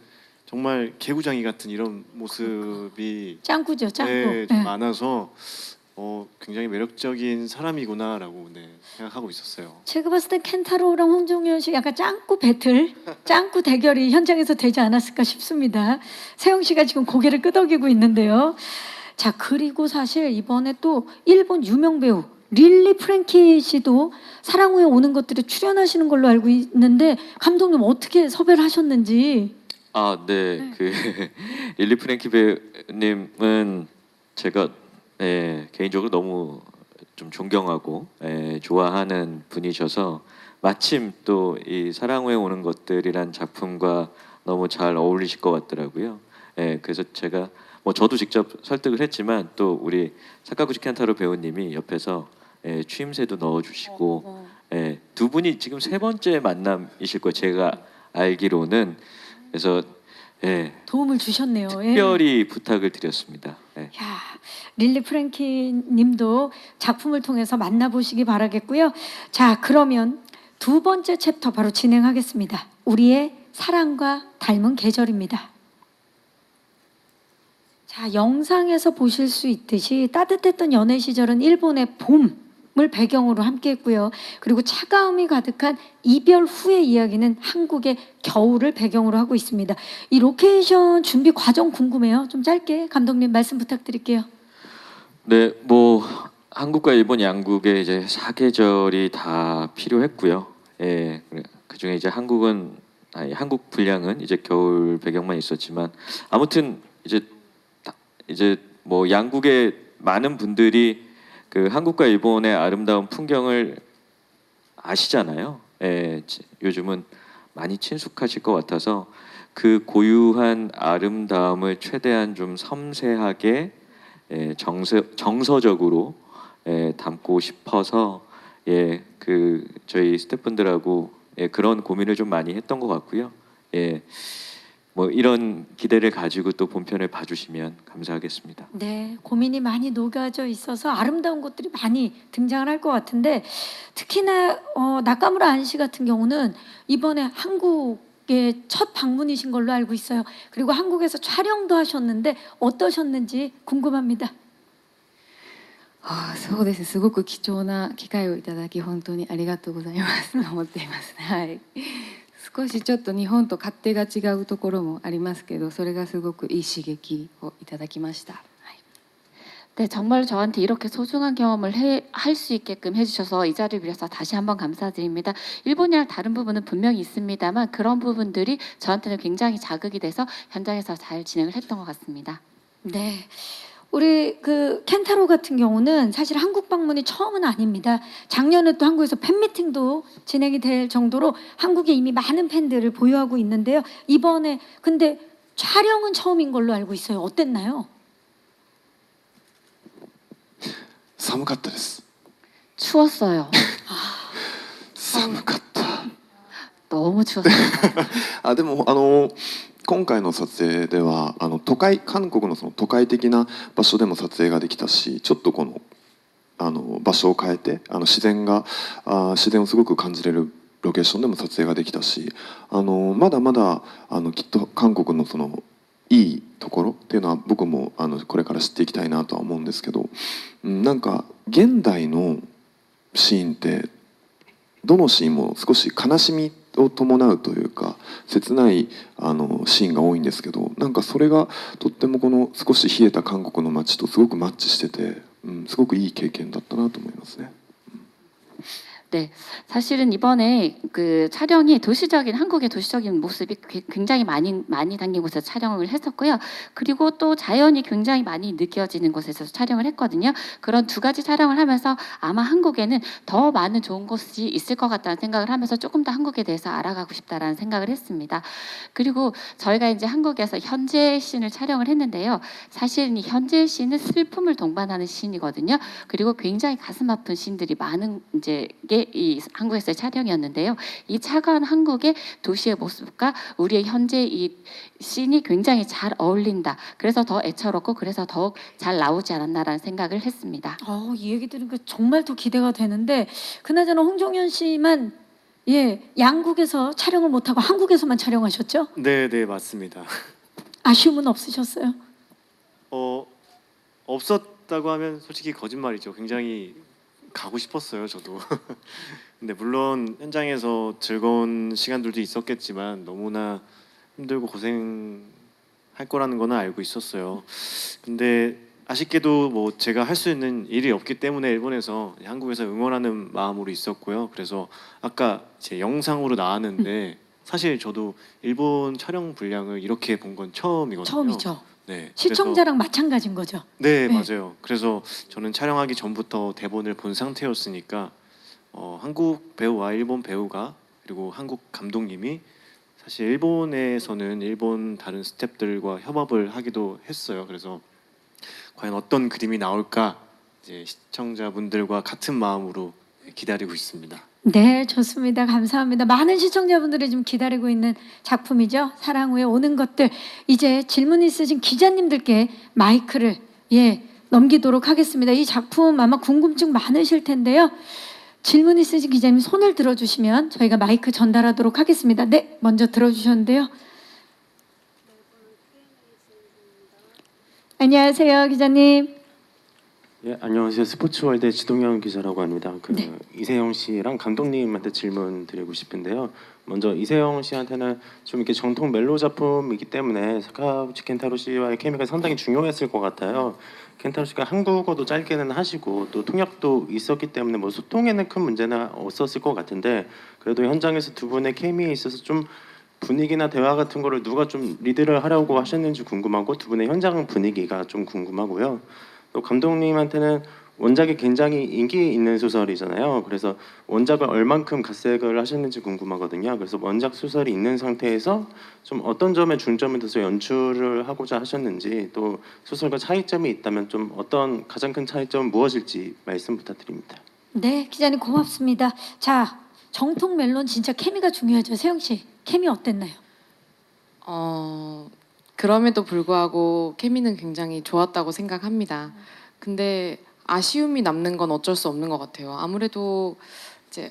Speaker 5: 정말 개구장이 같은 이런 모습이
Speaker 1: 짱구죠, 짱구.
Speaker 5: 네, 좀 많아서 굉장히 매력적인 사람이구나라고 생각하고 있었어요.
Speaker 1: 제가 봤을 때 켄타로랑 홍종현 씨 약간 짱구 배틀, 짱구 대결이 현장에서 되지 않았을까 싶습니다. 세영 씨가 지금 고개를 끄덕이고 있는데요. 자, 그리고 사실 이번에 또 일본 유명 배우 릴리 프랭키 씨도 사랑 후에 오는 것들에 출연하시는 걸로 알고 있는데 감독님 어떻게 섭외를 하셨는지.
Speaker 7: 네. 그 릴리 프랭키 배우님은 제가 개인적으로 너무 좀 존경하고 좋아하는 분이셔서 마침 또 이 사랑 후에 오는 것들이란 작품과 너무 잘 어울리실 것 같더라고요. 그래서 제가 뭐 저도 직접 설득을 했지만 또 우리 사카구치 켄타로 배우님이 옆에서 추임새도 넣어주시고 두 분이 지금 세 번째 만남이실 거예요. 제가 알기로는. 그래서
Speaker 1: 도움을 주셨네요.
Speaker 7: 특별히 부탁을 드렸습니다.
Speaker 1: 야, 릴리 프랭키 님도 작품을 통해서 만나보시기 바라겠고요. 자, 그러면 두 번째 챕터 바로 진행하겠습니다. 우리의 사랑과 닮은 계절입니다. 자, 영상에서 보실 수 있듯이 따뜻했던 연애 시절은 일본의 봄, 을 배경으로 함께했고요. 그리고 차가움이 가득한 이별 후의 이야기는 한국의 겨울을 배경으로 하고 있습니다. 이 로케이션 준비 과정 궁금해요. 좀 짧게 감독님 말씀 부탁드릴게요.
Speaker 7: 네, 뭐 한국과 일본 양국의 이제 사계절이 다 필요했고요. 예, 그 중에 이제 한국 분량은 이제 겨울 배경만 있었지만 아무튼 이제 뭐 양국의 많은 분들이 그 한국과 일본의 아름다운 풍경을 아시잖아요. 예, 요즘은 많이 친숙하실 것 같아서 그 고유한 아름다움을 최대한 좀 섬세하게 정서적으로 담고 싶어서 그 저희 스태프분들하고 그런 고민을 좀 많이 했던 것 같고요. 뭐 이런 기대를 가지고 또 본편을 봐주시면 감사하겠습니다.
Speaker 1: 네, 고민이 많이 녹아져 있어서 아름다운 것들이 많이 등장을 할 것 같은데 특히나 나카무라 안씨 같은 경우는 이번에 한국의 첫 방문이신 걸로 알고 있어요. 그리고 한국에서 촬영도 하셨는데 어떠셨는지 궁금합니다.
Speaker 6: そうですね、すごく貴重な機会をいただき本当にありがとうございますと思っていますね。はい、少しちょっと日本と勝手が違うところもありますけど、それがすごくいい刺激をいただきました。はい、
Speaker 4: 네, 정말 저한테 이렇게 소중한 경험을 할 수 있게끔 해주셔서 이 자리를 빌어서 다시 한번 감사드립니다. 일본이랑 다른 부분은 분명히 있습니다만 그런 부분들이 저한테는 굉장히 자극이 돼서 현장에서 잘 진행을 했던 것 같습니다.
Speaker 1: 네. 우리 그 켄타로 같은 경우는 사실 한국 방문이 처음은 아닙니다. 작년에 또 한국에서 팬미팅도 진행이 될 정도로 한국에 이미 많은 팬들을 보유하고 있는데요. 이번에 근데 촬영은 처음인 걸로 알고 있어요. 어땠나요?
Speaker 3: 寒かったです。
Speaker 4: 추웠어요.
Speaker 3: 寒かった。
Speaker 4: 너무 추웠어요.
Speaker 3: でも今回の撮影では韓国のその都会的な場所でも撮影ができたし、ちょっとこの場所を変えて自然をすごく感じれるロケーションでも撮影ができたし、まだまだきっと韓国のそのいいところっていうのは僕もこれから知っていきたいなとは思うんですけど、なんか現代のシーンってどのシーンも少し悲しみを伴うというか切ないシーンが多いんですけど、なんかそれがとってもこの少し冷えた韓国の街とすごくマッチしてて、すごくいい経験だったなと思いますね。
Speaker 4: 네, 사실은 이번에 그 촬영이 한국의 도시적인 모습이 굉장히 많이 담긴 곳에서 촬영을 했었고요. 그리고 또 자연이 굉장히 많이 느껴지는 곳에서 촬영을 했거든요. 그런 두 가지 촬영을 하면서 아마 한국에는 더 많은 좋은 곳이 있을 것 같다는 생각을 하면서 조금 더 한국에 대해서 알아가고 싶다라는 생각을 했습니다. 그리고 저희가 이제 한국에서 현재 씬을 촬영을 했는데요. 사실 이 현재 씬은 슬픔을 동반하는 씬이거든요. 그리고 굉장히 가슴 아픈 씬들이 많은 이제 이 한국에서의 촬영이었는데요. 이 차가운 한국의 도시의 모습과 우리의 현재 이 씬이 굉장히 잘 어울린다. 그래서 더 애처롭고 그래서 더욱 잘 나오지 않았나라는 생각을 했습니다.
Speaker 1: 이 얘기 들으니까 정말 더 기대가 되는데 그나저나 홍종현 씨만 양국에서 촬영을 못하고 한국에서만 촬영하셨죠?
Speaker 5: 네, 네, 맞습니다.
Speaker 1: 아쉬움은 없으셨어요?
Speaker 5: 없었다고 하면 솔직히 거짓말이죠. 굉장히 가고 싶었어요, 저도. 근데 물론 현장에서 즐거운 시간들도 있었겠지만 너무나 힘들고 고생할 거라는 거는 알고 있었어요. 근데 아쉽게도 뭐 제가 할 수 있는 일이 없기 때문에 일본에서 한국에서 응원하는 마음으로 있었고요. 그래서 아까 제 영상으로 나왔는데 사실 저도 일본 촬영 분량을 이렇게 본 건 처음이거든요.
Speaker 1: 처음이죠.
Speaker 5: 네.
Speaker 1: 시청자랑 마찬가지인 거죠.
Speaker 5: 네,
Speaker 1: 네.
Speaker 5: 맞아요. 그래서 저는 촬영하기 전부터 대본을 본 상태였으니까 한국 배우와 일본 배우가 그리고 한국 감독님이 사실 일본에서는 일본 다른 스태프들과 협업을 하기도 했어요. 그래서 과연 어떤 그림이 나올까 이제 시청자분들과 같은 마음으로 기다리고 있습니다.
Speaker 1: 네, 좋습니다. 감사합니다. 많은 시청자분들이 지금 기다리고 있는 작품이죠. 사랑 후에 오는 것들. 이제 질문 있으신 기자님들께 마이크를 넘기도록 하겠습니다. 이 작품 아마 궁금증 많으실 텐데요. 질문 있으신 기자님 손을 들어주시면 저희가 마이크 전달하도록 하겠습니다. 네, 먼저 들어주셨는데요. 안녕하세요, 기자님.
Speaker 8: 예, 안녕하세요. 스포츠월드 지동현 기자라고 합니다.
Speaker 1: 네.
Speaker 8: 이세영 씨랑 감독님한테 질문 드리고 싶은데요. 먼저 이세영 씨한테는 좀 이렇게 정통 멜로 작품이기 때문에 사카구치 켄타로 씨와의 케미가 상당히 중요했을 것 같아요. 켄타로 씨가 한국어도 짧게는 하시고 또 통역도 있었기 때문에 뭐 소통에는 큰 문제는 없었을 것 같은데 그래도 현장에서 두 분의 케미에 있어서 좀 분위기나 대화 같은 거를 누가 좀 리드를 하려고 하셨는지 궁금하고 두 분의 현장 분위기가 좀 궁금하고요. 또 감독님한테는 원작이 굉장히 인기 있는 소설이잖아요. 그래서 원작을 얼만큼 각색을 하셨는지 궁금하거든요. 그래서 원작 소설이 있는 상태에서 좀 어떤 점에 중점을 둬서 연출을 하고자 하셨는지 또 소설과 차이점이 있다면 좀 어떤 가장 큰 차이점은 무엇일지 말씀 부탁드립니다.
Speaker 1: 네, 기자님 고맙습니다. 자, 정통 멜론 진짜 케미가 중요하죠. 세영 씨, 케미 어땠나요?
Speaker 2: 그럼에도 불구하고 케미는 굉장히 좋았다고 생각합니다. 근데 아쉬움이 남는 건 어쩔 수 없는 것 같아요. 아무래도 이제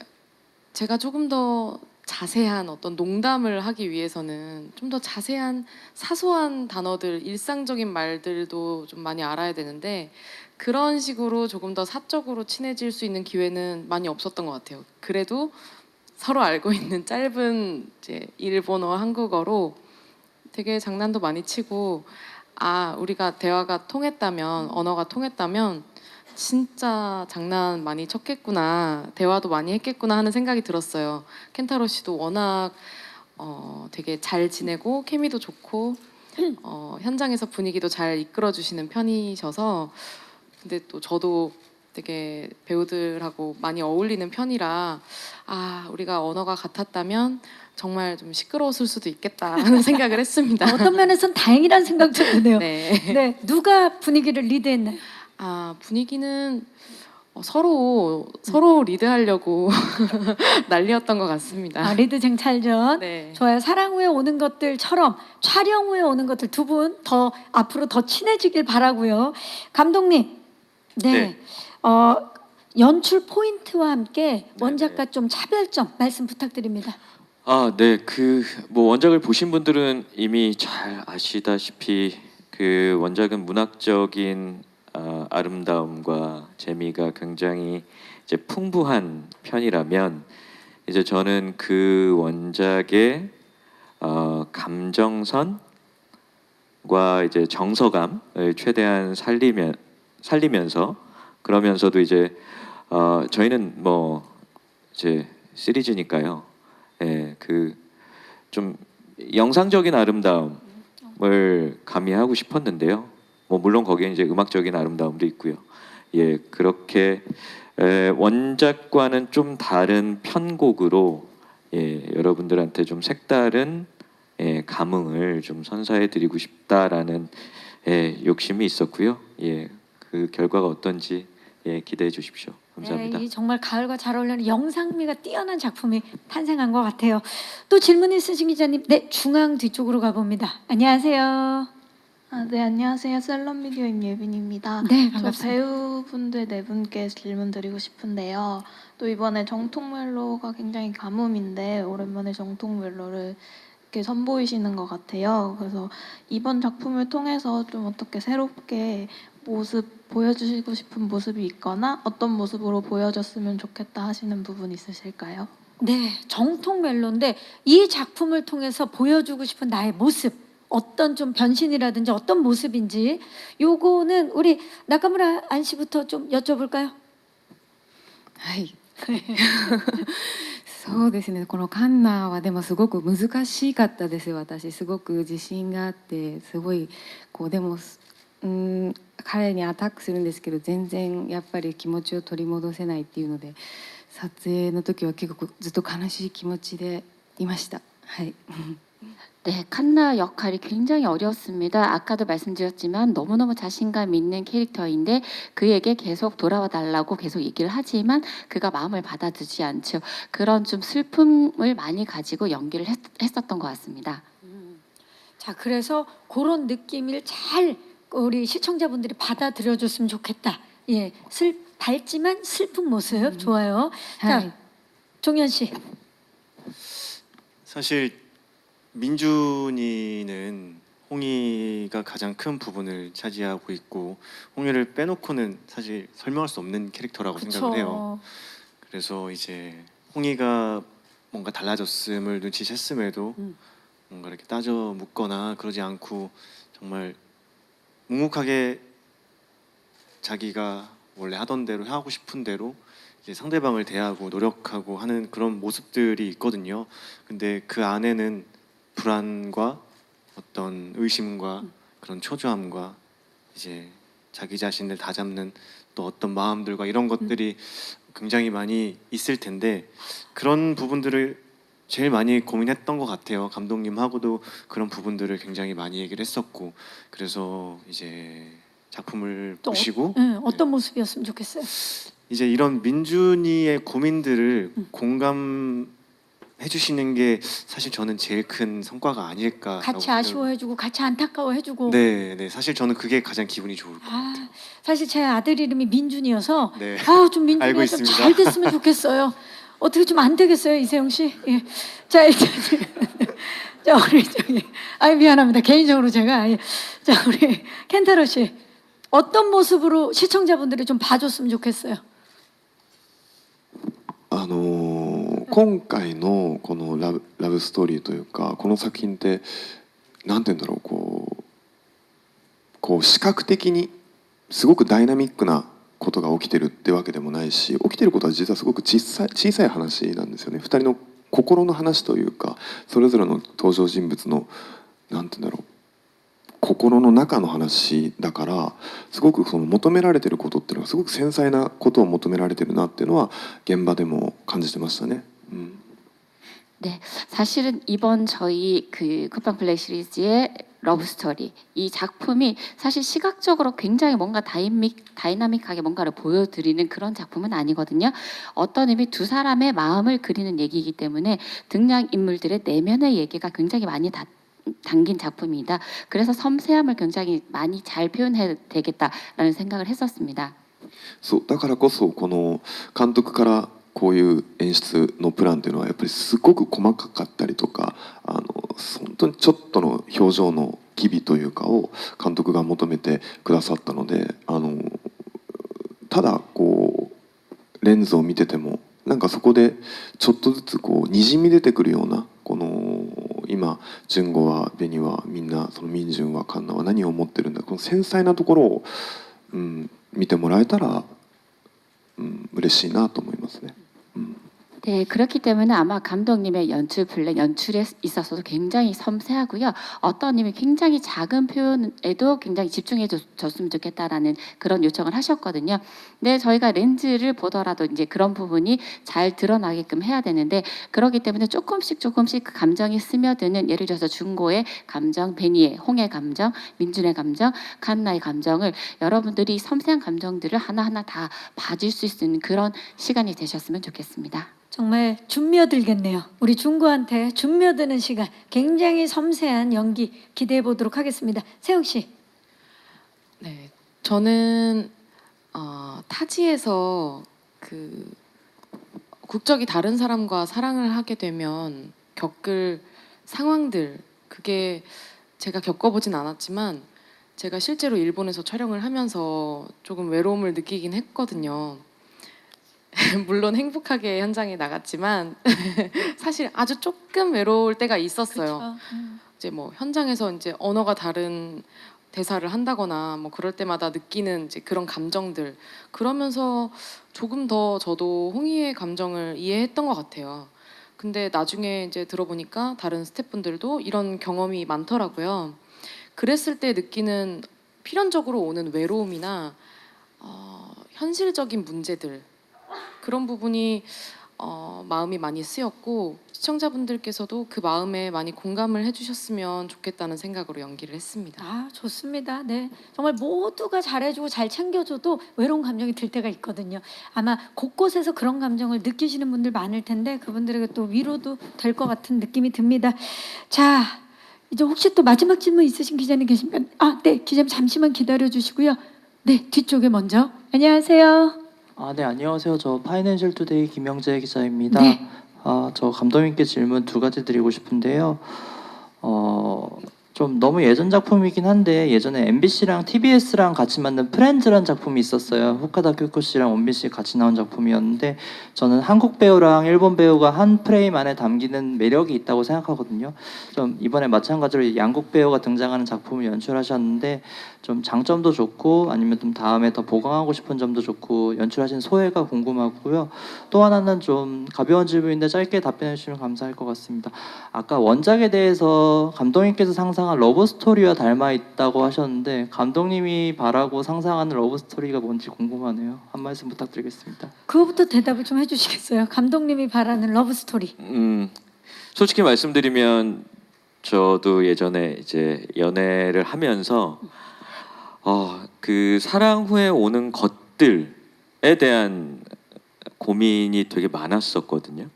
Speaker 2: 제가 조금 더 자세한 어떤 농담을 하기 위해서는 좀 더 자세한 사소한 단어들, 일상적인 말들도 좀 많이 알아야 되는데 그런 식으로 조금 더 사적으로 친해질 수 있는 기회는 많이 없었던 것 같아요. 그래도 서로 알고 있는 짧은 이제 일본어, 한국어로 되게 장난도 많이 치고 우리가 대화가 통했다면 언어가 통했다면 진짜 장난 많이 쳤겠구나 대화도 많이 했겠구나 하는 생각이 들었어요. 켄타로 씨도 워낙 되게 잘 지내고 케미도 좋고 현장에서 분위기도 잘 이끌어 주시는 편이셔서 근데 또 저도 되게 배우들하고 많이 어울리는 편이라 우리가 언어가 같았다면 정말 좀 시끄러웠을 수도 있겠다 하는 생각을 했습니다.
Speaker 1: 어떤 면에서는 다행이라는 생각도 드네요.
Speaker 2: 네.
Speaker 1: 네, 누가 분위기를 리드했나요?
Speaker 2: 분위기는 서로 리드하려고 난리였던 것 같습니다.
Speaker 1: 리드 쟁찰전.
Speaker 2: 네.
Speaker 1: 좋아요. 사랑 후에 오는 것들처럼 촬영 후에 오는 것들 두 분 더 앞으로 더 친해지길 바라고요. 감독님, 네, 연출 포인트와 함께 원작과 좀 차별점 말씀 부탁드립니다.
Speaker 7: 네. 뭐 원작을 보신 분들은 이미 잘 아시다시피 그 원작은 문학적인 아름다움과 재미가 굉장히 이제 풍부한 편이라면 이제 저는 그 원작의 감정선과 이제 정서감을 최대한 살리면서 그러면서도 이제 저희는 뭐 이제 시리즈니까요. 예, 그 좀 영상적인 아름다움을 가미하고 싶었는데요. 뭐 물론 거기에 이제 음악적인 아름다움도 있고요. 예, 그렇게 원작과는 좀 다른 편곡으로 여러분들한테 좀 색다른 감흥을 좀 선사해드리고 싶다라는 욕심이 있었고요. 예, 그 결과가 어떤지 기대해 주십시오. 감사합니다.
Speaker 1: 네, 이 정말 가을과 잘 어울리는 영상미가 뛰어난 작품이 탄생한 것 같아요. 또 질문 있으신 기자님, 네, 중앙 뒤쪽으로 가봅니다. 안녕하세요.
Speaker 9: 네, 안녕하세요. 셀럽 미디어인 예빈입니다.
Speaker 1: 네,
Speaker 9: 저
Speaker 1: 반갑습니다.
Speaker 9: 배우분들 네 분께 질문 드리고 싶은데요. 또 이번에 정통 멜로가 굉장히 가뭄인데 오랜만에 정통 멜로를 이렇게 선보이시는 것 같아요. 그래서 이번 작품을 통해서 좀 어떻게 새롭게 보여주시고 싶은 모습이 있거나 어떤 모습으로 보여줬으면 좋겠다 하시는 부분 있으실까요?
Speaker 1: 네, 정통 멜로인데 이 작품을 통해서 보여주고 싶은 나의 모습, 어떤 좀 변신이라든지 어떤 모습인지 요거는 우리 나카무라 안 씨부터 좀 여쭤볼까요?
Speaker 6: はい。そうですね。このカンナはでもすごく難しかったです。私すごく自信があってすごいでも彼にアタックするんですけど全然やっぱり気持ちを取り戻せないっていうので撮影の時は結構ずっと悲しい気持ちでいました。はい。
Speaker 4: 네, 칸나 역할이 굉장히 어려웠습니다. 아까도 말씀드렸지만 너무너무 자신감 있는 캐릭터인데 그에게 계속 돌아와 달라고 계속 얘기를 하지만 그가 마음을 받아주지 않죠. 그런 좀 슬픔을 많이 가지고 연기를 했었던 것 같습니다.
Speaker 1: 자, 그래서 그런 느낌을 잘 우리 시청자분들이 받아들여줬으면 좋겠다. 예, 밝지만 슬픈 모습 좋아요. 자,
Speaker 6: 네.
Speaker 1: 종현 씨.
Speaker 5: 사실 민준이는 홍이가 가장 큰 부분을 차지하고 있고 홍해를 빼놓고는 사실 설명할 수 없는 캐릭터라고 생각을 해요. 그래서 이제 홍이가 뭔가 달라졌음을 눈치챘음에도 뭔가 이렇게 따져 묻거나 그러지 않고 정말 묵묵하게 자기가 원래 하던 대로 하고 싶은 대로 이제 상대방을 대하고 노력하고 하는 그런 모습들이 있거든요. 근데 그 안에는 불안과 어떤 의심과 그런 초조함과 이제 자기 자신을 다잡는 또 어떤 마음들과 이런 것들이 굉장히 많이 있을 텐데 그런 부분들을 제일 많이 고민했던 것 같아요. 감독님하고도 그런 부분들을 굉장히 많이 얘기를 했었고 그래서 이제 작품을
Speaker 1: 또
Speaker 5: 보시고
Speaker 1: 어떤 모습이었으면 좋겠어요?
Speaker 5: 이제 이런 민준이의 고민들을 공감해 주시는 게 사실 저는 제일 큰 성과가 아닐까.
Speaker 1: 같이 아쉬워해주고 같이 안타까워해주고.
Speaker 5: 네, 네. 사실 저는 그게 가장 기분이 좋을 것 같아요.
Speaker 1: 사실 제 아들 이름이 민준이어서
Speaker 5: 네.
Speaker 1: 좀 민준이가
Speaker 5: 알고
Speaker 1: 좀
Speaker 5: 있습니다.
Speaker 1: 잘 됐으면 좋겠어요. 어떻게 좀 안 되겠어요, 이세영 씨? 예. 자 일단 자 우리 저기 미안합니다. 개인적으로 제가 자 우리 켄타로 씨 어떤 모습으로 시청자분들이 좀 봐줬으면 좋겠어요.
Speaker 3: 今回のこのラブストーリーというかこの作品ってなんて言うんだろうこう視覚的にすごくダイナミックなことが起きてるってわけでもないし起きてることは実はすごく小さい話なんですよね。2人の心の話というかそれぞれの登場人物のなんて言うんだろう心の中の話だからすごくその求められてることっていうのはすごく繊細なことを求められてるなっていうのは現場でも感じてましたね。
Speaker 4: 네, 사실은 이번 저희 그 쿠팡 플레이 시리즈의 러브 스토리 이 작품이 사실 시각적으로 굉장히 뭔가 다이나믹하게 뭔가를 보여드리는 그런 작품은 아니거든요. 어떤 의미 두 사람의 마음을 그리는 얘기이기 때문에 등장 인물들의 내면의 얘기가 굉장히 많이 담긴 작품이다. 그래서 섬세함을 굉장히 많이 잘 표현해야 되겠다라는 생각을 했었습니다.
Speaker 3: そうだからこそこの監督からこういう演出のプランというのはやっぱりすごく細かかったりとか本当にちょっとの表情の機微というかを監督が求めてくださったのでただこうレンズを見ててもなんかそこでちょっとずつこうにじみ出てくるようなこの今純子は紅はみんなその民順はカンナは何を思ってるんだこの繊細なところを、見てもらえたら、嬉しいなと思いますね。
Speaker 4: 네, 그렇기 때문에 아마 감독님의 연출에 있어서도 굉장히 섬세하고요. 어떤 님이 굉장히 작은 표현에도 굉장히 집중해 줬으면 좋겠다라는 그런 요청을 하셨거든요. 근데 저희가 렌즈를 보더라도 이제 그런 부분이 잘 드러나게끔 해야 되는데 그렇기 때문에 조금씩 그 감정이 스며드는 예를 들어서 준고의 감정, 베니의 홍의 감정, 민준의 감정, 칸나의 감정을 여러분들이 섬세한 감정들을 하나하나 다 봐줄 수 있는 그런 시간이 되셨으면 좋겠습니다.
Speaker 1: 정말 준며들겠네요. 우리 준구한테 준며드는 시간, 굉장히 섬세한 연기 기대해 보도록 하겠습니다. 세영 씨.
Speaker 2: 네, 저는 타지에서 그 국적이 다른 사람과 사랑을 하게 되면 겪을 상황들 그게 제가 겪어보진 않았지만 제가 실제로 일본에서 촬영을 하면서 조금 외로움을 느끼긴 했거든요. 물론 행복하게 현장에 나갔지만 사실 아주 조금 외로울 때가 있었어요. 이제 뭐 현장에서 이제 언어가 다른 대사를 한다거나 뭐 그럴 때마다 느끼는 이제 그런 감정들 그러면서 조금 더 저도 홍희의 감정을 이해했던 것 같아요. 근데 나중에 이제 들어보니까 다른 스태프분들도 이런 경험이 많더라고요. 그랬을 때 느끼는 필연적으로 오는 외로움이나 현실적인 문제들 그런 부분이 마음이 많이 쓰였고 시청자분들께서도 그 마음에 많이 공감을 해주셨으면 좋겠다는 생각으로 연기를 했습니다.
Speaker 1: 좋습니다. 네, 정말 모두가 잘해주고 잘 챙겨줘도 외로운 감정이 들 때가 있거든요. 아마 곳곳에서 그런 감정을 느끼시는 분들 많을 텐데 그분들에게 또 위로도 될 것 같은 느낌이 듭니다. 자, 이제 혹시 또 마지막 질문 있으신 기자님 계십니까? 네, 기자님 잠시만 기다려 주시고요. 네, 뒤쪽에 먼저. 안녕하세요.
Speaker 10: 네, 안녕하세요. 저 파이낸셜 투데이 김영재 기자입니다.
Speaker 1: 네.
Speaker 10: 저 감독님께 질문 두 가지 드리고 싶은데요. 좀 너무 예전 작품이긴 한데 예전에 MBC랑 TBS랑 같이 만든 프렌즈라는 작품이 있었어요. 후카다 큐코 씨랑 원빈 씨 같이 나온 작품이었는데 저는 한국 배우랑 일본 배우가 한 프레임 안에 담기는 매력이 있다고 생각하거든요. 좀 이번에 마찬가지로 양국 배우가 등장하는 작품을 연출하셨는데 좀 장점도 좋고 아니면 좀 다음에 더 보강하고 싶은 점도 좋고 연출하신 소회가 궁금하고요. 또 하나는 좀 가벼운 질문인데 짧게 답변해 주시면 감사할 것 같습니다. 아까 원작에 대해서 감독님께서 상상한 러브 스토리와 닮아 있다고 하셨는데 감독님이 바라고 상상하는 러브 스토리가 뭔지 궁금하네요. 한 말씀 부탁드리겠습니다.
Speaker 1: 그거부터 대답을 좀 해주시겠어요? 감독님이 바라는 러브 스토리.
Speaker 7: 솔직히 말씀드리면 저도 예전에 이제 연애를 하면서 그 사랑 후에 오는 것들에 대한 고민이 되게 많았었거든요.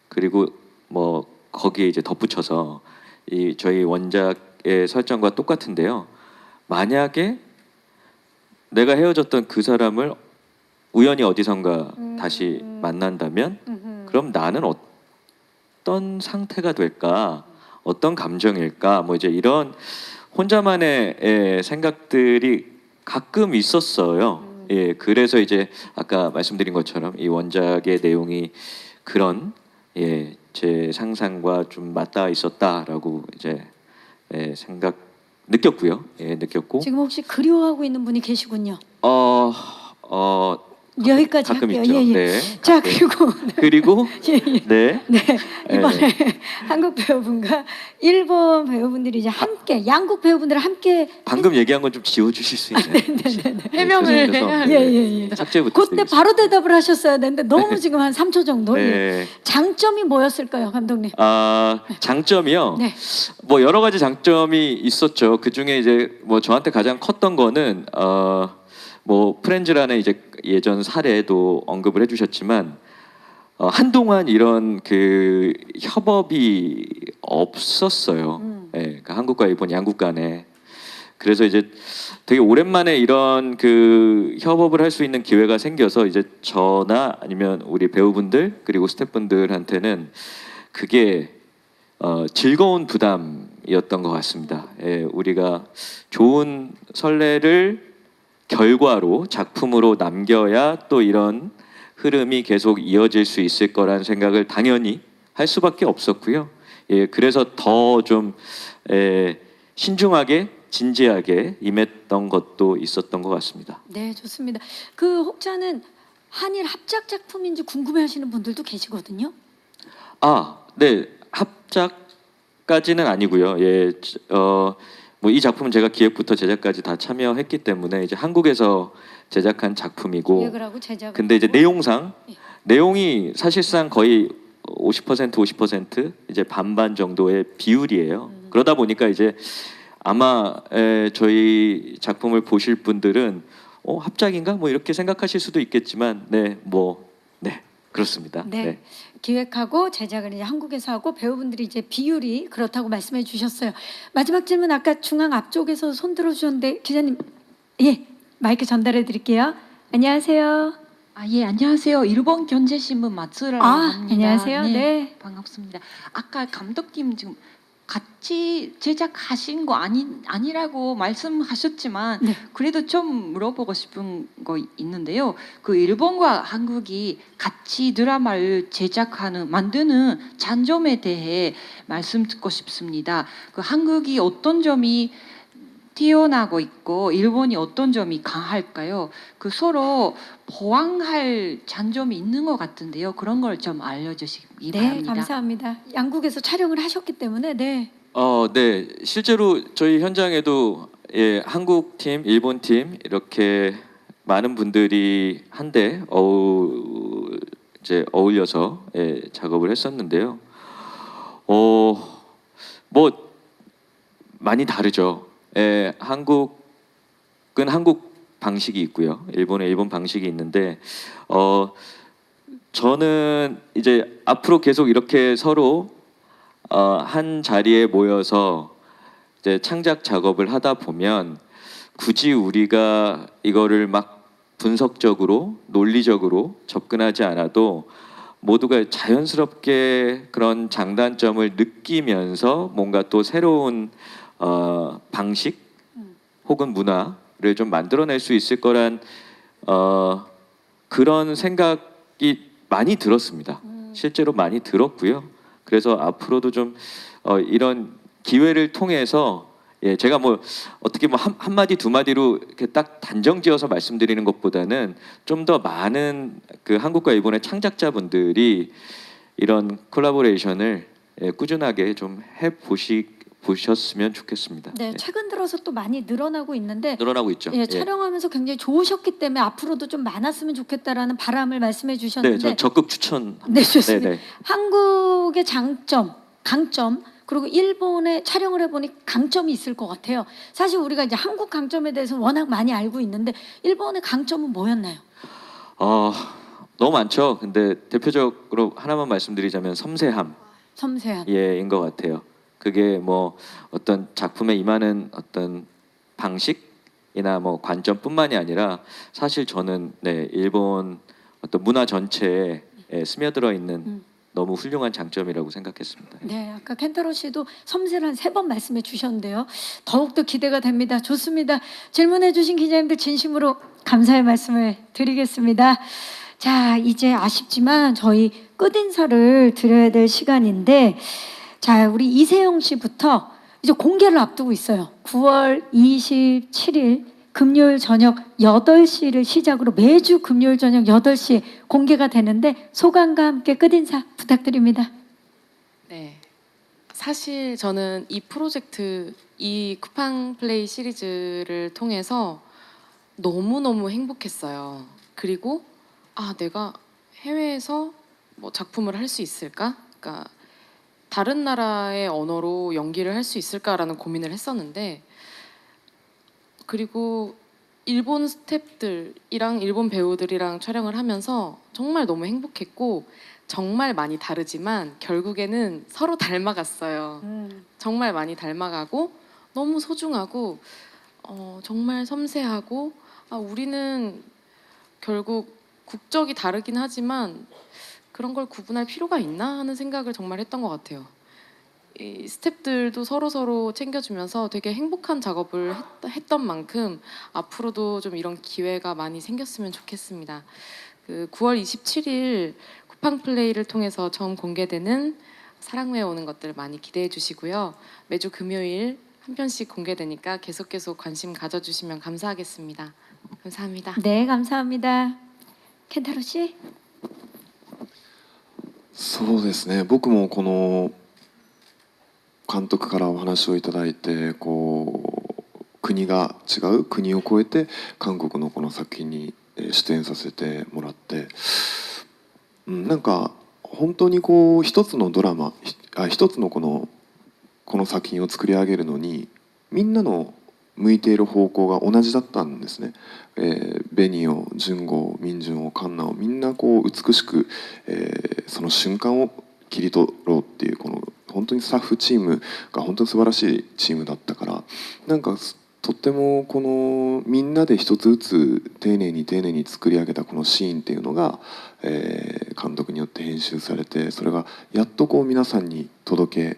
Speaker 7: 그리고 뭐 거기에 이제 덧붙여서 이 저희 원작의 설정과 똑같은데요. 만약에 내가 헤어졌던 그 사람을 우연히 어디선가 다시 만난다면 그럼 나는 어떤 상태가 될까? 어떤 감정일까? 뭐 이제 이런 혼자만의 생각들이 가끔 있었어요. 예, 그래서 이제 아까 말씀드린 것처럼 이 원작의 내용이 그런 제 상상과 좀 맞닿아 있었다라고 이제 느꼈고요. 예, 느꼈고.
Speaker 1: 지금 혹시 그리워하고 있는 분이 계시군요. 여기까지
Speaker 7: 가끔
Speaker 1: 할게요.
Speaker 7: 있죠.
Speaker 1: 예, 예.
Speaker 7: 네,
Speaker 1: 자,
Speaker 7: 가끔.
Speaker 1: 그리고
Speaker 7: 그리고
Speaker 1: 예, 예.
Speaker 7: 네.
Speaker 1: 네, 이번에 한국 배우분과 일본 배우분들이 이제 함께 양국 배우분들을 함께
Speaker 7: 방금 얘기한 건 좀 지워주실 수 있나요?
Speaker 2: 해명을
Speaker 7: 죄송해서.
Speaker 1: 예, 예, 예.
Speaker 7: 삭제
Speaker 1: 그때
Speaker 7: 부탁드리겠습니다.
Speaker 1: 바로 대답을 하셨어야 되는데 너무 지금 한 3초 정도. 예.
Speaker 7: 네.
Speaker 1: 장점이 뭐였을까요, 감독님?
Speaker 7: 장점이요.
Speaker 1: 네.
Speaker 7: 뭐 여러 가지 장점이 있었죠. 그 중에 이제 뭐 저한테 가장 컸던 거는 뭐 프렌즈라는 이제 예전 사례도 언급을 해주셨지만 한동안 이런 그 협업이 없었어요. 예, 그러니까 한국과 일본 양국 간에. 그래서 이제 되게 오랜만에 이런 그 협업을 할 수 있는 기회가 생겨서 이제 저나 아니면 우리 배우분들 그리고 스태프분들한테는 그게 즐거운 부담이었던 것 같습니다. 예, 우리가 좋은 선례를 결과로 작품으로 남겨야 또 이런 흐름이 계속 이어질 수 있을 거라는 생각을 당연히 할 수밖에 없었고요. 예, 그래서 더 좀 신중하게 진지하게 임했던 것도 있었던 것 같습니다.
Speaker 1: 네, 좋습니다. 그 혹자는 한일 합작 작품인지 궁금해하시는 분들도 계시거든요.
Speaker 7: 네, 합작까지는 아니고요. 예, 뭐 이 작품은 제가 기획부터 제작까지 다 참여했기 때문에 이제 한국에서 제작한 작품이고,
Speaker 1: 기획을 하고 제작을.
Speaker 7: 근데 이제
Speaker 1: 하고.
Speaker 7: 내용상
Speaker 1: 예.
Speaker 7: 내용이 사실상 거의 50% 이제 반반 정도의 비율이에요. 그러다 보니까 이제 아마 저희 작품을 보실 분들은 합작인가 뭐 이렇게 생각하실 수도 있겠지만 네 그렇습니다.
Speaker 1: 네. 기획하고 제작을 이제 한국에서 하고 배우분들이 이제 비율이 그렇다고 말씀해 주셨어요. 마지막 질문 아까 중앙 앞쪽에서 손 들어 주셨는데 기자님 마이크 전달해 드릴게요. 안녕하세요.
Speaker 11: 예, 안녕하세요. 일본 경제신문 마츠라고 합니다.
Speaker 1: 안녕하세요. 네.
Speaker 11: 반갑습니다. 아까 감독님 지금 같이 제작하신 거 아니라고 말씀하셨지만
Speaker 1: 네.
Speaker 11: 그래도 좀 물어보고 싶은 거 있는데요. 그 일본과 한국이 같이 드라마를 만드는 장점에 대해 말씀 듣고 싶습니다. 그 한국이 어떤 점이 뛰어나고 있고 일본이 어떤 점이 강할까요? 그 서로 보완할 장점이 있는 것 같은데요. 그런 걸 좀 알려주시기
Speaker 1: 네,
Speaker 11: 바랍니다.
Speaker 1: 감사합니다. 양국에서 촬영을 하셨기 때문에 네.
Speaker 7: 네, 실제로 저희 현장에도 한국 팀, 일본 팀 이렇게 많은 분들이 한데 이제 어울려서 작업을 했었는데요. 뭐 많이 다르죠. 한국은 한국 방식이 있고요. 일본은 일본 방식이 있는데 저는 이제 앞으로 계속 이렇게 서로 한 자리에 모여서 이제 창작 작업을 하다 보면 굳이 우리가 이거를 막 분석적으로 논리적으로 접근하지 않아도 모두가 자연스럽게 그런 장단점을 느끼면서 뭔가 또 새로운 방식 혹은 문화를 좀 만들어낼 수 있을 거란 그런 생각이 많이 들었습니다. 실제로 많이 들었고요. 그래서 앞으로도 좀 이런 기회를 통해서 제가 뭐 어떻게 뭐 한 마디 두 마디로 이렇게 딱 단정지어서 말씀드리는 것보다는 좀 더 많은 그 한국과 일본의 창작자분들이 이런 콜라보레이션을 꾸준하게 좀 보셨으면 좋겠습니다.
Speaker 1: 네, 최근 들어서 또 많이 늘어나고 있는데
Speaker 7: 늘어나고 있죠.
Speaker 1: 예, 촬영하면서 굉장히 좋으셨기 때문에 앞으로도 좀 많았으면 좋겠다라는 바람을 말씀해
Speaker 7: 네,
Speaker 1: 주셨는데
Speaker 7: 저 적극 추천.
Speaker 1: 네, 좋습니다.
Speaker 7: 네, 네.
Speaker 1: 한국의 장점, 강점 그리고 일본에 촬영을 해보니 강점이 있을 것 같아요. 사실 우리가 이제 한국 강점에 대해서 워낙 많이 알고 있는데 일본의 강점은 뭐였나요?
Speaker 7: 너무 많죠. 근데 대표적으로 하나만 말씀드리자면 섬세함.
Speaker 1: 섬세한.
Speaker 7: 인 것 같아요. 그게 뭐 어떤 작품에 임하는 어떤 방식이나 뭐 관점뿐만이 아니라 사실 저는 일본 어떤 문화 전체에 스며들어 있는 너무 훌륭한 장점이라고 생각했습니다.
Speaker 1: 네, 아까 켄타로 씨도 섬세한 3번 말씀해 주셨는데요. 더욱더 기대가 됩니다. 좋습니다. 질문해 주신 기자님들 진심으로 감사의 말씀을 드리겠습니다. 자, 이제 아쉽지만 저희 끝인사를 드려야 될 시간인데 자, 우리 이세영 씨부터 이제 공개를 앞두고 있어요. 9월 27일 금요일 저녁 8시를 시작으로 매주 금요일 저녁 8시에 공개가 되는데 소감과 함께 끝인사 부탁드립니다.
Speaker 2: 네. 사실 저는 이 프로젝트, 이 쿠팡 플레이 시리즈를 통해서 너무너무 행복했어요. 그리고 내가 해외에서 뭐 작품을 할 수 있을까? 그러니까 다른 나라의 언어로 연기를 할 수 있을까라는 고민을 했었는데 그리고 일본 스태프들이랑 일본 배우들이랑 촬영을 하면서 정말 너무 행복했고 정말 많이 다르지만 결국에는 서로 닮아갔어요. 정말 많이 닮아가고 너무 소중하고 정말 섬세하고 우리는 결국 국적이 다르긴 하지만 그런 걸 구분할 필요가 있나 하는 생각을 정말 했던 것 같아요. 이 스태프들도 서로 챙겨주면서 되게 행복한 작업을 했던 만큼 앞으로도 좀 이런 기회가 많이 생겼으면 좋겠습니다. 그 9월 27일 쿠팡 플레이를 통해서 처음 공개되는 사랑후에 오는 것들 많이 기대해 주시고요. 매주 금요일 한 편씩 공개되니까 계속 관심 가져주시면 감사하겠습니다. 감사합니다.
Speaker 1: 네, 감사합니다. 켄타로 씨.
Speaker 3: そうですね、僕もこの監督からお話をいただいて国が違う国を越えて韓国のこの作品に出演させてもらって、なんか本当に一つのドラマ一つのこの作品を作り上げるのにみんなの向いている方向が同じだったんですね。ベニオ、ジュンゴ、ミンジュンオ、カンナをみんな美しく、その瞬間を切り取ろうっていう本当にスタッフチームが本当に素晴らしいチームだったからなんかとってもみんなで一つずつ丁寧に作り上げたこのシーンっていうのが、監督によって編集されてそれがやっと皆さんに届け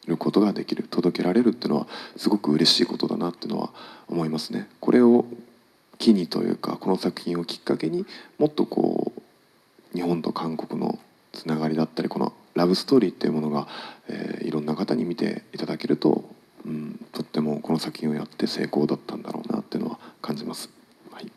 Speaker 3: ることができる届けられるっていうのはすごく嬉しいことだなっていうのは思いますね。これを機にというかこの作品をきっかけにもっと日本と韓国のつながりだったりこのラブストーリーっていうものが、いろんな方に見ていただけると、とってもこの作品をやって成功だったんだろうなっていうのは感じます。はい。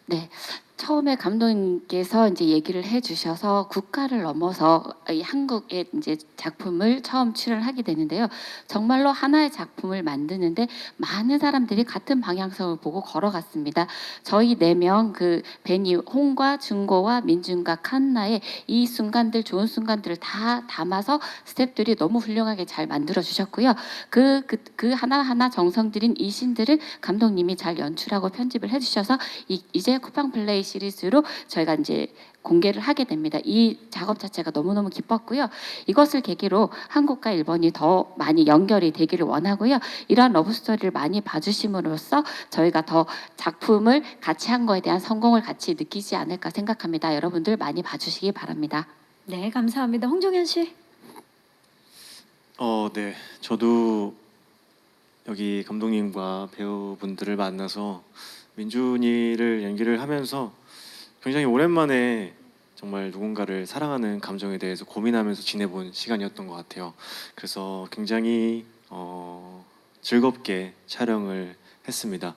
Speaker 4: 네, 처음에 감독님께서 이제 얘기를 해주셔서 국가를 넘어서 이 한국의 이제 작품을 처음 출연하게 되는데요. 정말로 하나의 작품을 만드는데 많은 사람들이 같은 방향성을 보고 걸어갔습니다. 저희 4명 그 베니 홍과 준고와 민준과 칸나의 이 순간들 좋은 순간들을 다 담아서 스태프들이 너무 훌륭하게 잘 만들어 주셨고요. 그 하나하나 정성 들인 이 신들을 감독님이 잘 연출하고 편집을 해주셔서 이제 쿠팡 플레이 시리즈로 저희가 이제 공개를 하게 됩니다. 이 작업 자체가 너무너무 기뻤고요. 이것을 계기로 한국과 일본이 더 많이 연결이 되기를 원하고요. 이러한 러브스토리를 많이 봐주심으로써 저희가 더 작품을 같이 한 거에 대한 성공을 같이 느끼지 않을까 생각합니다. 여러분들 많이 봐주시기 바랍니다.
Speaker 1: 네, 감사합니다. 홍종현 씨.
Speaker 5: 네, 저도 여기 감독님과 배우분들을 만나서 민준이를 연기를 하면서 굉장히 오랜만에 정말 누군가를 사랑하는 감정에 대해서 고민하면서 지내본 시간이었던 것 같아요. 그래서 굉장히 즐겁게 촬영을 했습니다.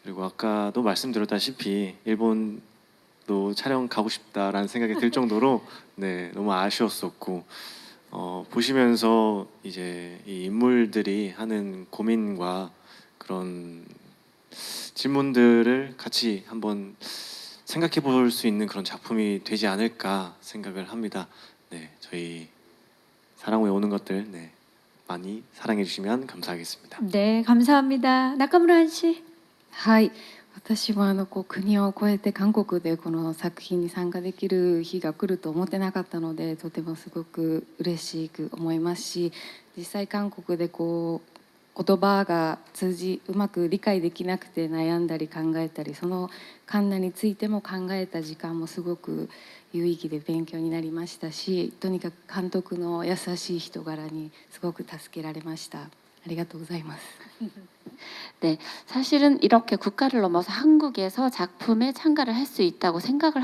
Speaker 5: 그리고 아까도 말씀드렸다시피 일본도 촬영 가고 싶다라는 생각이 들 정도로 네, 너무 아쉬웠었고 보시면서 이제 이 인물들이 하는 고민과 그런 질문들을 같이 한번 생각해 볼 수 있는 그런 작품이 되지 않을까 생각을 합니다. 네, 저희 사랑 후에 오는 것들 네, 많이 사랑해 주시면 감사하겠습니다.
Speaker 1: 네, 감사합니다. 나카무라 한 씨.
Speaker 6: はい私もこう国を越えて韓国でこの作品に参加できる日が来ると思ってなかったのでとてもすごく嬉しく思いますし実際韓国でこう言葉がうまく理解できなくて悩んだり考えたりそのカンナについても考えた時間もすごく有意義で勉強になりましたしとにかく監督の優しい人柄にすごく助けられました。ありがとうございます。
Speaker 4: 네, 사실은 이렇게 국가를 넘어서 한국에서 작품에 참가를 할 수 있다고 생각을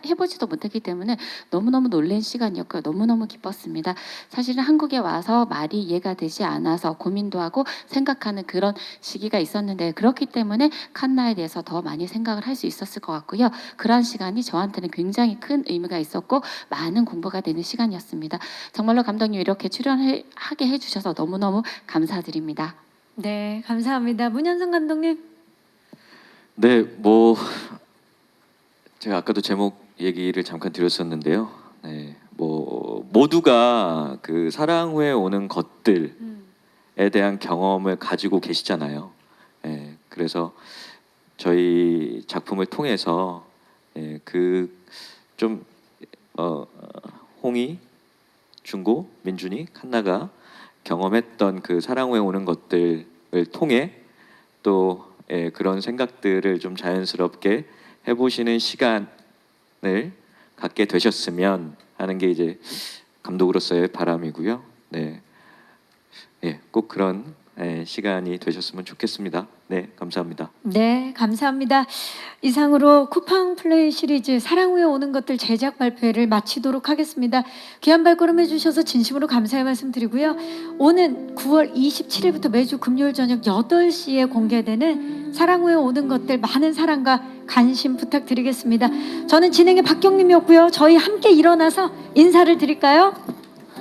Speaker 4: 해보지도 못했기 때문에 너무너무 놀란 시간이었고요. 너무너무 기뻤습니다. 사실은 한국에 와서 말이 이해가 되지 않아서 고민도 하고 생각하는 그런 시기가 있었는데 그렇기 때문에 칸나에 대해서 더 많이 생각을 할 수 있었을 것 같고요. 그런 시간이 저한테는 굉장히 큰 의미가 있었고 많은 공부가 되는 시간이었습니다. 정말로 감독님 이렇게 출연하게 해주셔서 너무너무 감사드립니다.
Speaker 1: 네, 감사합니다. 문현성 감독님.
Speaker 7: 네, 뭐 제가 아까도 제목 얘기를 잠깐 드렸었는데요. 네, 뭐 모두가 그 사랑 후에 오는 것들에 대한 경험을 가지고 계시잖아요. 네, 그래서 저희 작품을 통해서 좀 홍이, 준고, 민준이, 칸나가 경험했던 그 사랑 후에 오는 것들을 통해 또 그런 생각들을 좀 자연스럽게 해보시는 시간을 갖게 되셨으면 하는 게 이제 감독으로서의 바람이고요. 네, 꼭 그런 시간이 되셨으면 좋겠습니다. 네, 감사합니다.
Speaker 1: 네, 감사합니다. 이상으로 쿠팡 플레이 시리즈 사랑 후에 오는 것들 제작 발표회를 마치도록 하겠습니다. 귀한 발걸음 해주셔서 진심으로 감사의 말씀 드리고요. 오는 9월 27일부터 매주 금요일 저녁 8시에 공개되는 사랑 후에 오는 것들 많은 사랑과 관심 부탁드리겠습니다. 저는 진행의 박경림이었고요. 저희 함께 일어나서 인사를 드릴까요?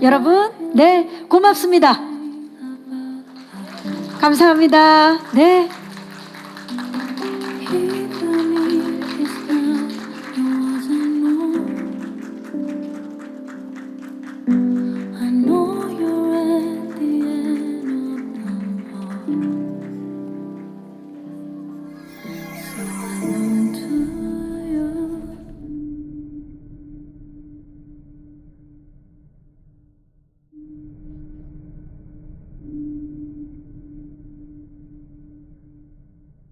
Speaker 1: 여러분, 네, 고맙습니다. 감사합니다. 네.